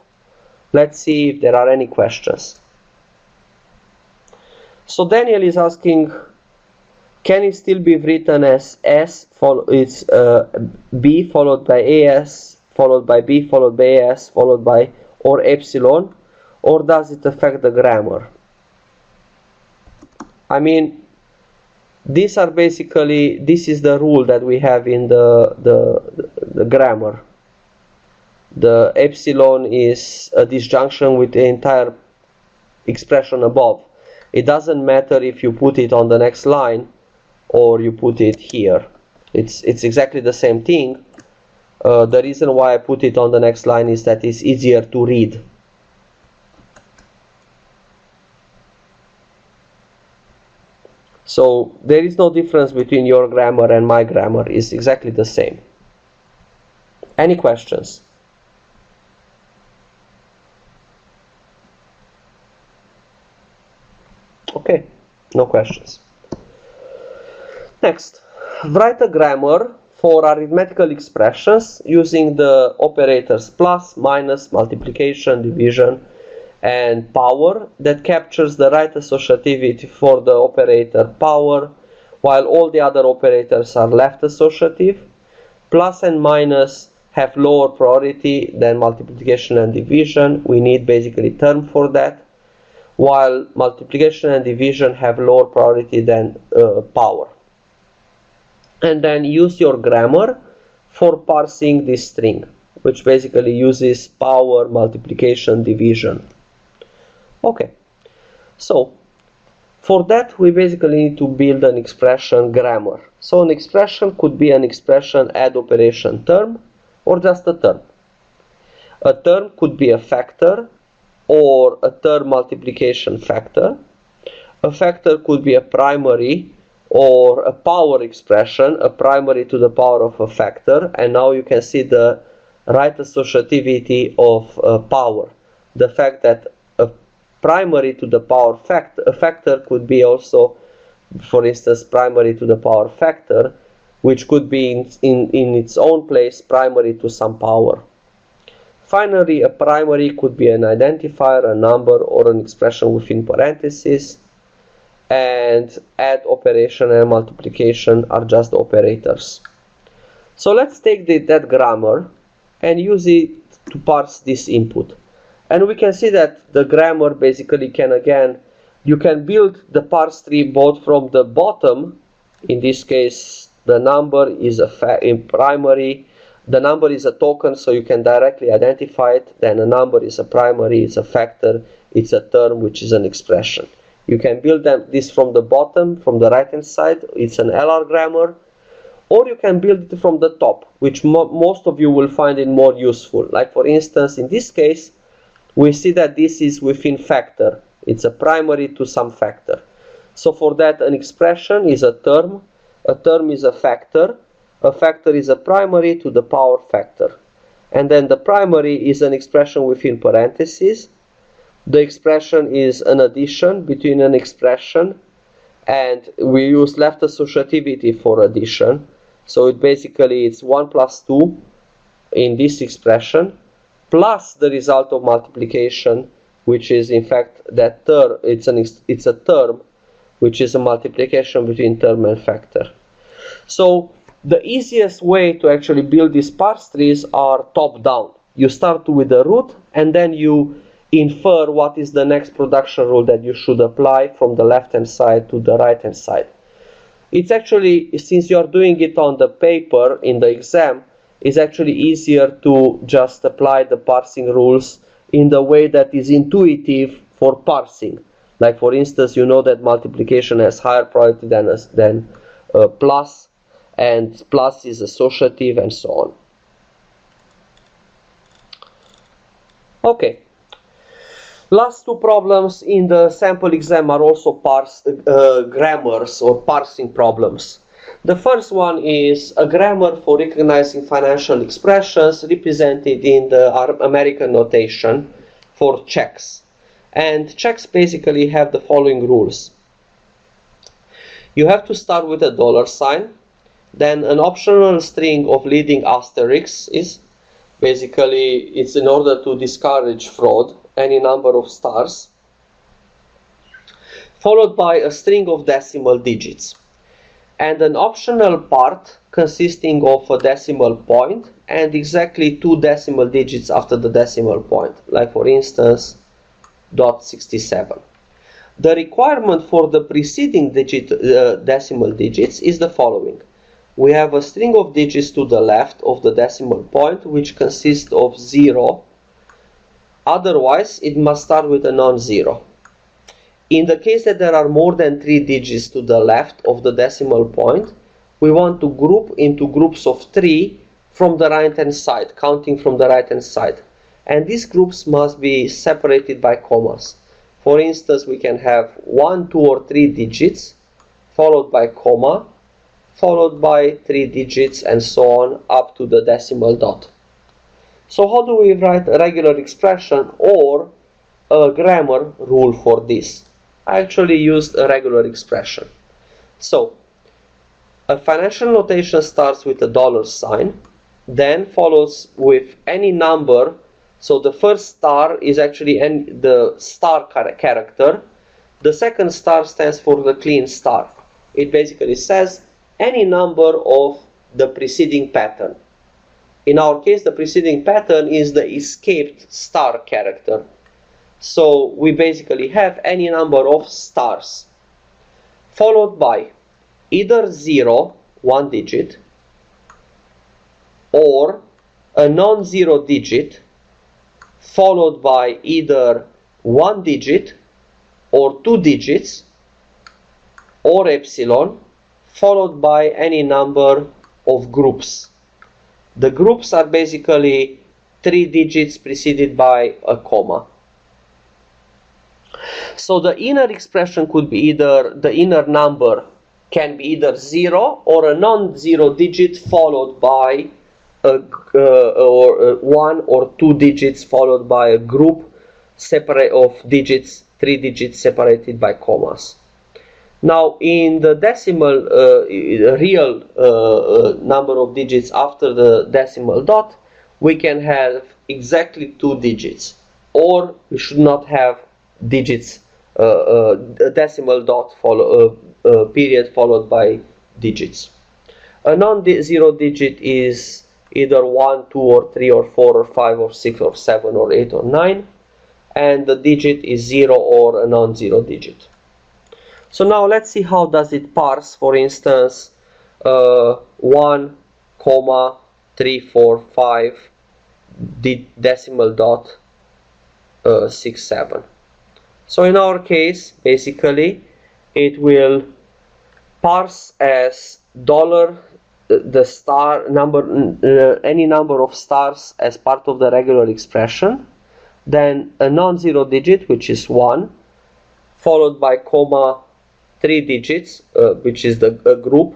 Speaker 1: Let's see if there are any questions. So Daniel is asking, can it still be written as S B followed by AS followed by B followed by AS followed by or epsilon, or does it affect the grammar? I mean, these are basically, this is the rule that we have in the grammar. The epsilon is a disjunction with the entire expression above. It doesn't matter if you put it on the next line or you put it here. It's exactly the same thing. The reason why I put it on the next line is that it's easier to read. So there is no difference between your grammar and my grammar. It's exactly the same. Any questions? Okay, no questions. Next, write a grammar for arithmetical expressions using the operators plus, minus, multiplication, division, and power that captures the right associativity for the operator power, while all the other operators are left associative. Plus and minus have lower priority than multiplication and division. We need basically term for that, while multiplication and division have lower priority than power. And then use your grammar for parsing this string, which basically uses power, multiplication, division. Okay, so for that we basically need to build an expression grammar. So an expression could be an expression add operation term or just a term. A term could be a factor or a term multiplication factor. A factor could be a primary or a power expression, a primary to the power of a factor, and now you can see the right associativity of power. The fact that a primary to the power factor, a factor could be also, for instance, primary to the power factor, which could be in its own place primary to some power. Finally, a primary could be an identifier, a number, or an expression within parentheses, and add operation and multiplication are just operators. So let's take that grammar and use it to parse this input. And we can see that the grammar basically can, again, you can build the parse tree both from the bottom. In this case, the number is in primary. The number is a token, so you can directly identify it. Then a number is a primary, it's a factor, it's a term, which is an expression. You can build this from the bottom, from the right hand side, it's an LR grammar, or you can build it from the top, which most of you will find it more useful. Like for instance, in this case, we see that this is within factor. It's a primary to some factor. So for that, an expression is a term is a factor is a primary to the power factor. And then the primary is an expression within parentheses. The expression is an addition between an expression, and we use left associativity for addition. So it basically it's 1 plus 2 in this expression, plus the result of multiplication, which is in fact that term. It's a term, which is a multiplication between term and factor. So the easiest way to actually build these parse trees are top down. You start with the root and then you infer what is the next production rule that you should apply from the left hand side to the right hand side. It's actually, since you're doing it on the paper in the exam, it's actually easier to just apply the parsing rules in the way that is intuitive for parsing. Like for instance, you know that multiplication has higher priority than plus, and plus is associative and so on. Okay. Last two problems in the sample exam are also grammars or parsing problems. The first one is a grammar for recognizing financial expressions represented in the American notation for checks. And checks basically have the following rules. You have to start with a dollar sign, then an optional string of leading asterisks is basically it's in order to discourage fraud, any number of stars, followed by a string of decimal digits, and an optional part consisting of a decimal point and exactly 2 decimal digits after the decimal point, like for instance .67. The requirement for the preceding decimal digits is the following. We have a string of digits to the left of the decimal point which consists of 0. Otherwise, it must start with a non-zero. In the case that there are more than 3 digits to the left of the decimal point, we want to group into groups of 3 from the right-hand side, counting from the right-hand side. And these groups must be separated by commas. For instance, we can have 1, 2, or 3 digits, followed by comma, followed by 3 digits, and so on, up to the decimal dot. So how do we write a regular expression or a grammar rule for this? I actually used a regular expression. So a financial notation starts with a dollar sign, then follows with any number. So the first star is actually the star character. The second star stands for the clean star. It basically says any number of the preceding pattern. In our case, the preceding pattern is the escaped star character. So we basically have any number of stars, followed by either 0, 1 digit, or a non-zero digit, followed by either 1 digit or 2 digits, or epsilon, followed by any number of groups. The groups are basically 3 digits preceded by a comma. So the inner expression could be either, the inner number can be either 0 or a non-zero digit followed by or 1 or 2 digits followed by a group separate of digits, 3 digits separated by commas. Now in the decimal real number of digits after the decimal dot, we can have exactly 2 digits, or we should not have digits, a decimal dot period followed by digits. A non-zero digit is either 1, 2, or 3, or 4, or 5, or 6, or 7, or 8, or 9, and the digit is 0 or a non-zero digit. So now let's see how does it parse, for instance, 1, 3, 4, 5, decimal dot 6, 7. So in our case, basically, it will parse as dollar the star number, any number of stars as part of the regular expression, then a non-zero digit, which is 1, followed by comma 3 digits, which is the group.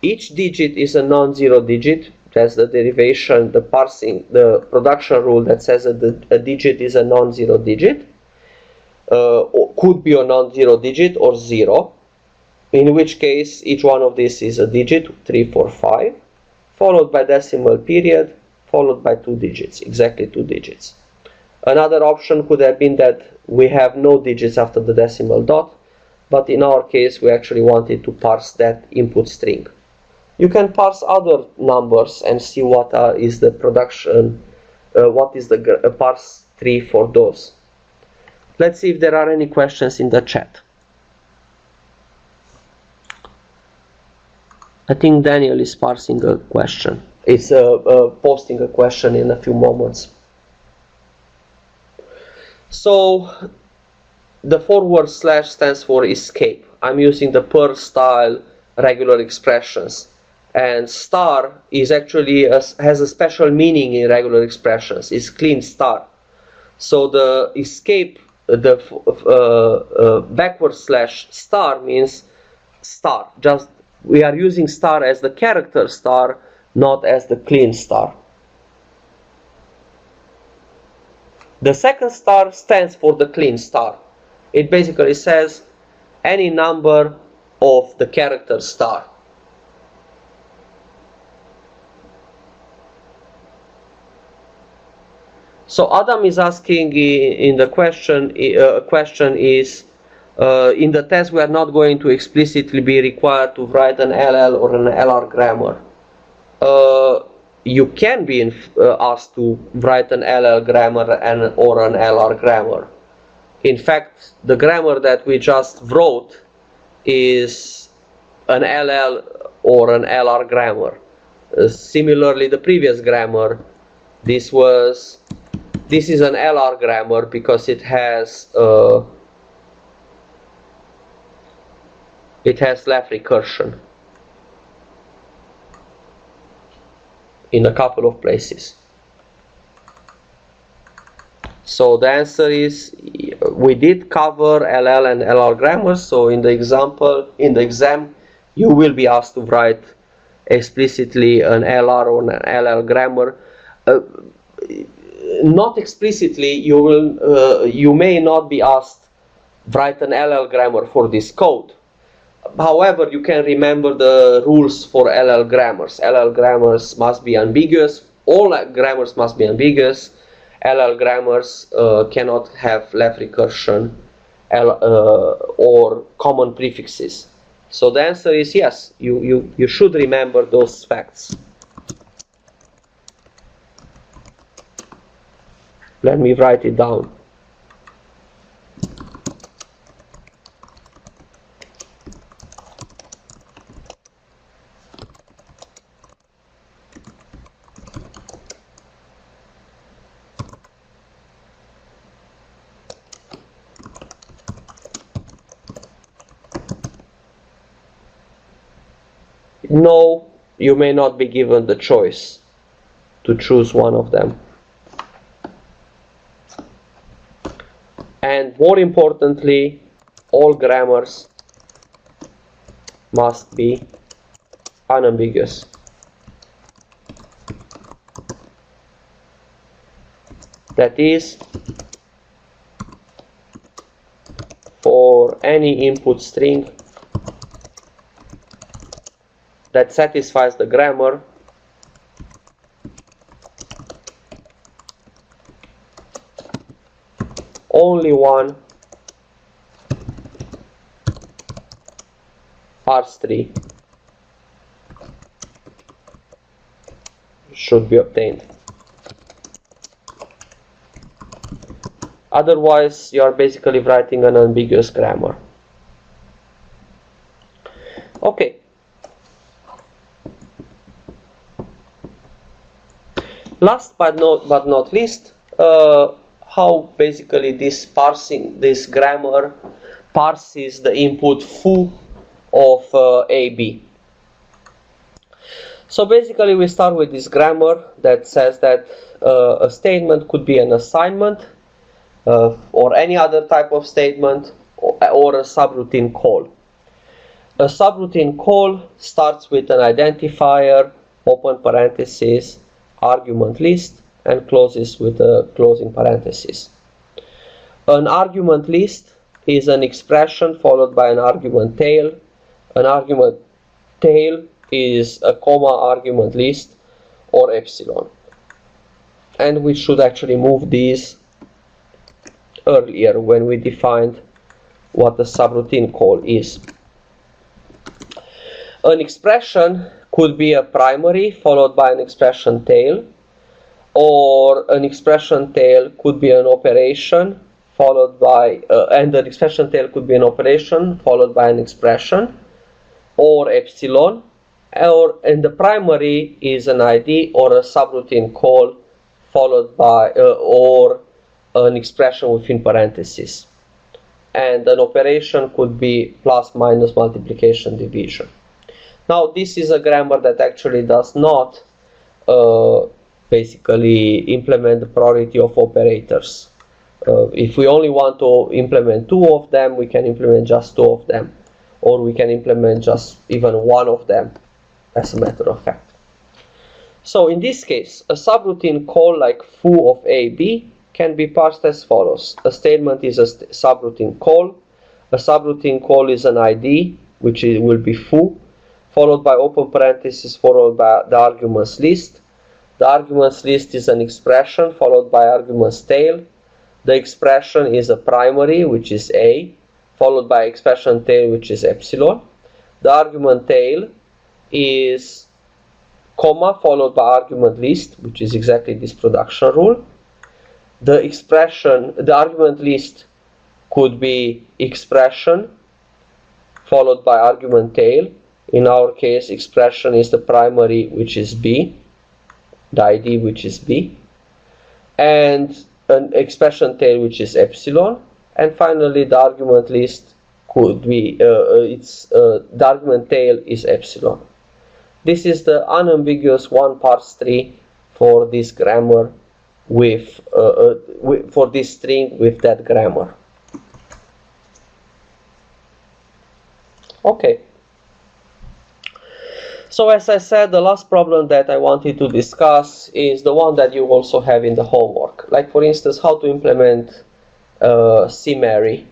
Speaker 1: Each digit is a non-zero digit. That's the derivation, the parsing, the production rule that says that a digit is a non-zero digit. Or could be a non-zero digit or 0, in which case each one of these is a digit, 3, 4, 5, followed by decimal period, followed by 2 digits, exactly 2 digits. Another option could have been that we have no digits after the decimal dot, but in our case we actually wanted to parse that input string. you can parse other numbers and see what is the production, what is the parse tree for those. Let's see if there are any questions in the chat. I think Daniel is parsing a question. It's posting a question in a few moments. So the forward slash stands for escape. I'm using the Perl style regular expressions, and star is actually has a special meaning in regular expressions. It's clean star. So the escape, the backward slash star means star. Just we are using star as the character star, not as the clean star. The second star stands for the clean star. It basically says any number of the character star. So Adam is asking in the question, is in the test we are not going to explicitly be required to write an LL or an LR grammar. You can be asked to write an LL grammar or an LR grammar. In fact, the grammar that we just wrote is an LL or an LR grammar. Similarly, the previous grammar, this is an LR grammar because it has left recursion in a couple of places. So the answer is we did cover LL and LR grammars. So in the exam, you will be asked to write explicitly an LR or an LL grammar. Not explicitly, you may not be asked write an LL grammar for this code. However, you can remember the rules for LL grammars. LL grammars must be ambiguous. All grammars must be ambiguous. LL grammars cannot have left recursion or common prefixes. So the answer is yes, you should remember those facts. Let me write it down. No, you may not be given the choice to choose one of them. And more importantly, all grammars must be unambiguous. That is, for any input string that satisfies the grammar, only one parse tree should be obtained. Otherwise, you are basically writing an ambiguous grammar. Okay. Last but not least, how basically this grammar parses the input foo of AB. So basically we start with this grammar that says that a statement could be an assignment or any other type of statement or a subroutine call. A subroutine call starts with an identifier, open parenthesis, argument list, and closes with a closing parenthesis. An argument list is an expression followed by an argument tail. An argument tail is a comma argument list or epsilon. And we should actually move these earlier when we defined what the subroutine call is. An expression could be a primary followed by an expression tail, or an expression tail could be an operation followed by, and an expression tail could be an operation followed by an expression, or epsilon, and the primary is an ID or a subroutine call followed by, or an expression within parentheses. And an operation could be plus, minus, multiplication, division. Now this is a grammar that actually does not basically implement the priority of operators. If we only want to implement two of them, we can implement just two of them, or we can implement just even one of them, as a matter of fact. So in this case, a subroutine call like foo of a, b can be parsed as follows. A statement is a subroutine call. A subroutine call is an ID, which will be foo, followed by open parentheses, followed by the arguments list. The arguments list is an expression followed by arguments tail. The expression is a primary, which is a, followed by expression tail, which is epsilon. The argument tail is comma followed by argument list, which is exactly this production rule. The expression, the argument list could be expression followed by argument tail. In our case, expression is the primary, which is b, the ID, which is b, and an expression tail, which is epsilon. And finally, the argument list could be, the argument tail is epsilon. This is the unambiguous one parse tree for this grammar with, for this string with that grammar. Okay. So as I said, the last problem that I wanted to discuss is the one that you also have in the homework. Like for instance, how to implement CMary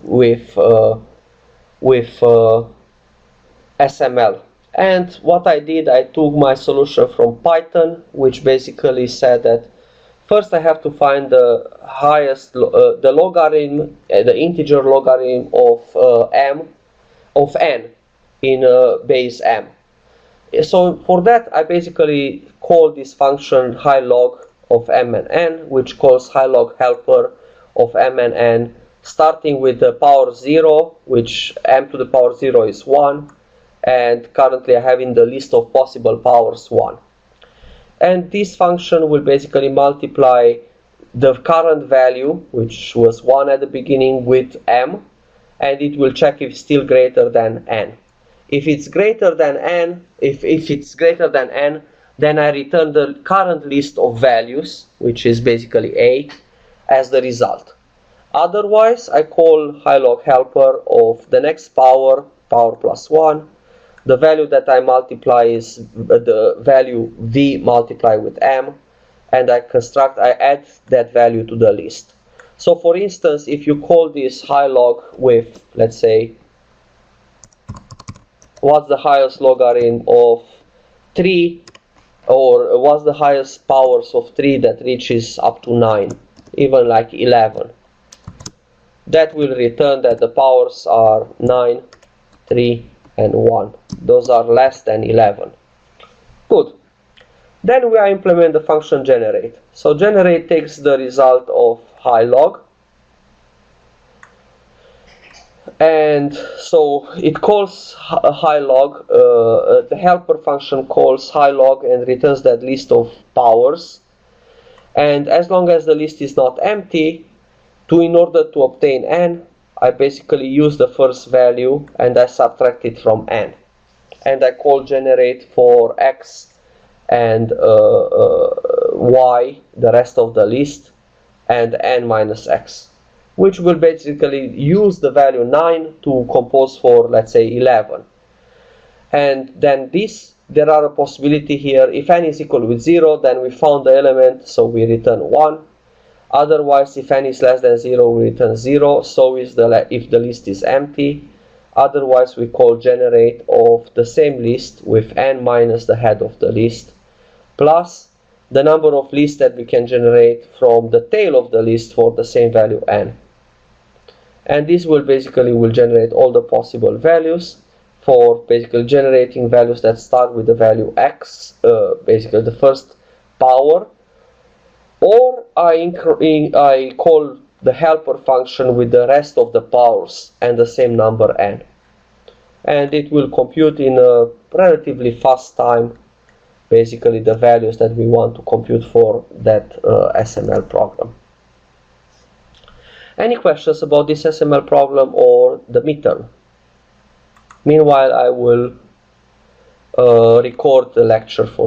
Speaker 1: with SML. And what I did, I took my solution from Python, which basically said that first I have to find the highest, the logarithm, the integer logarithm of n in base m. So for that, I basically call this function high log of m and n, which calls high log helper of m and n, starting with the power 0, which m to the power 0 is 1. And currently I have in the list of possible powers 1. And this function will basically multiply the current value, which was 1 at the beginning, with m, and it will check if it's still greater than n. If it's greater than n, if it's greater than n, then I return the current list of values, which is basically a, as the result. Otherwise, I call high log helper of the next power, power plus 1. The value that I multiply is the value v multiplied with m, and I add that value to the list. So for instance, if you call this high log with, let's say, what's the highest logarithm of 3, or what's the highest powers of 3 that reaches up to 9, even like 11, that will return that the powers are 9, 3, and 1. Those are less than 11. Good. Then we implement the function generate. So generate takes the result of high log, and so it calls high log, the helper function calls high log and returns that list of powers, and as long as the list is not empty, in order to obtain n, I basically use the first value and I subtract it from n, and I call generate for x and y, the rest of the list, and n minus x, which will basically use the value 9 to compose for, let's say, 11. And then there are a possibility here, if n is equal with 0, then we found the element, so we return 1. Otherwise, if n is less than 0, we return 0. So is if the list is empty. Otherwise, we call generate of the same list with n minus the head of the list, plus the number of lists that we can generate from the tail of the list for the same value n. And this will basically generate all the possible values for basically generating values that start with the value x, basically the first power, or I call the helper function with the rest of the powers and the same number n. And it will compute in a relatively fast time basically the values that we want to compute for that SML program. Any questions about this SML problem or the midterm? Meanwhile, I will record the lecture for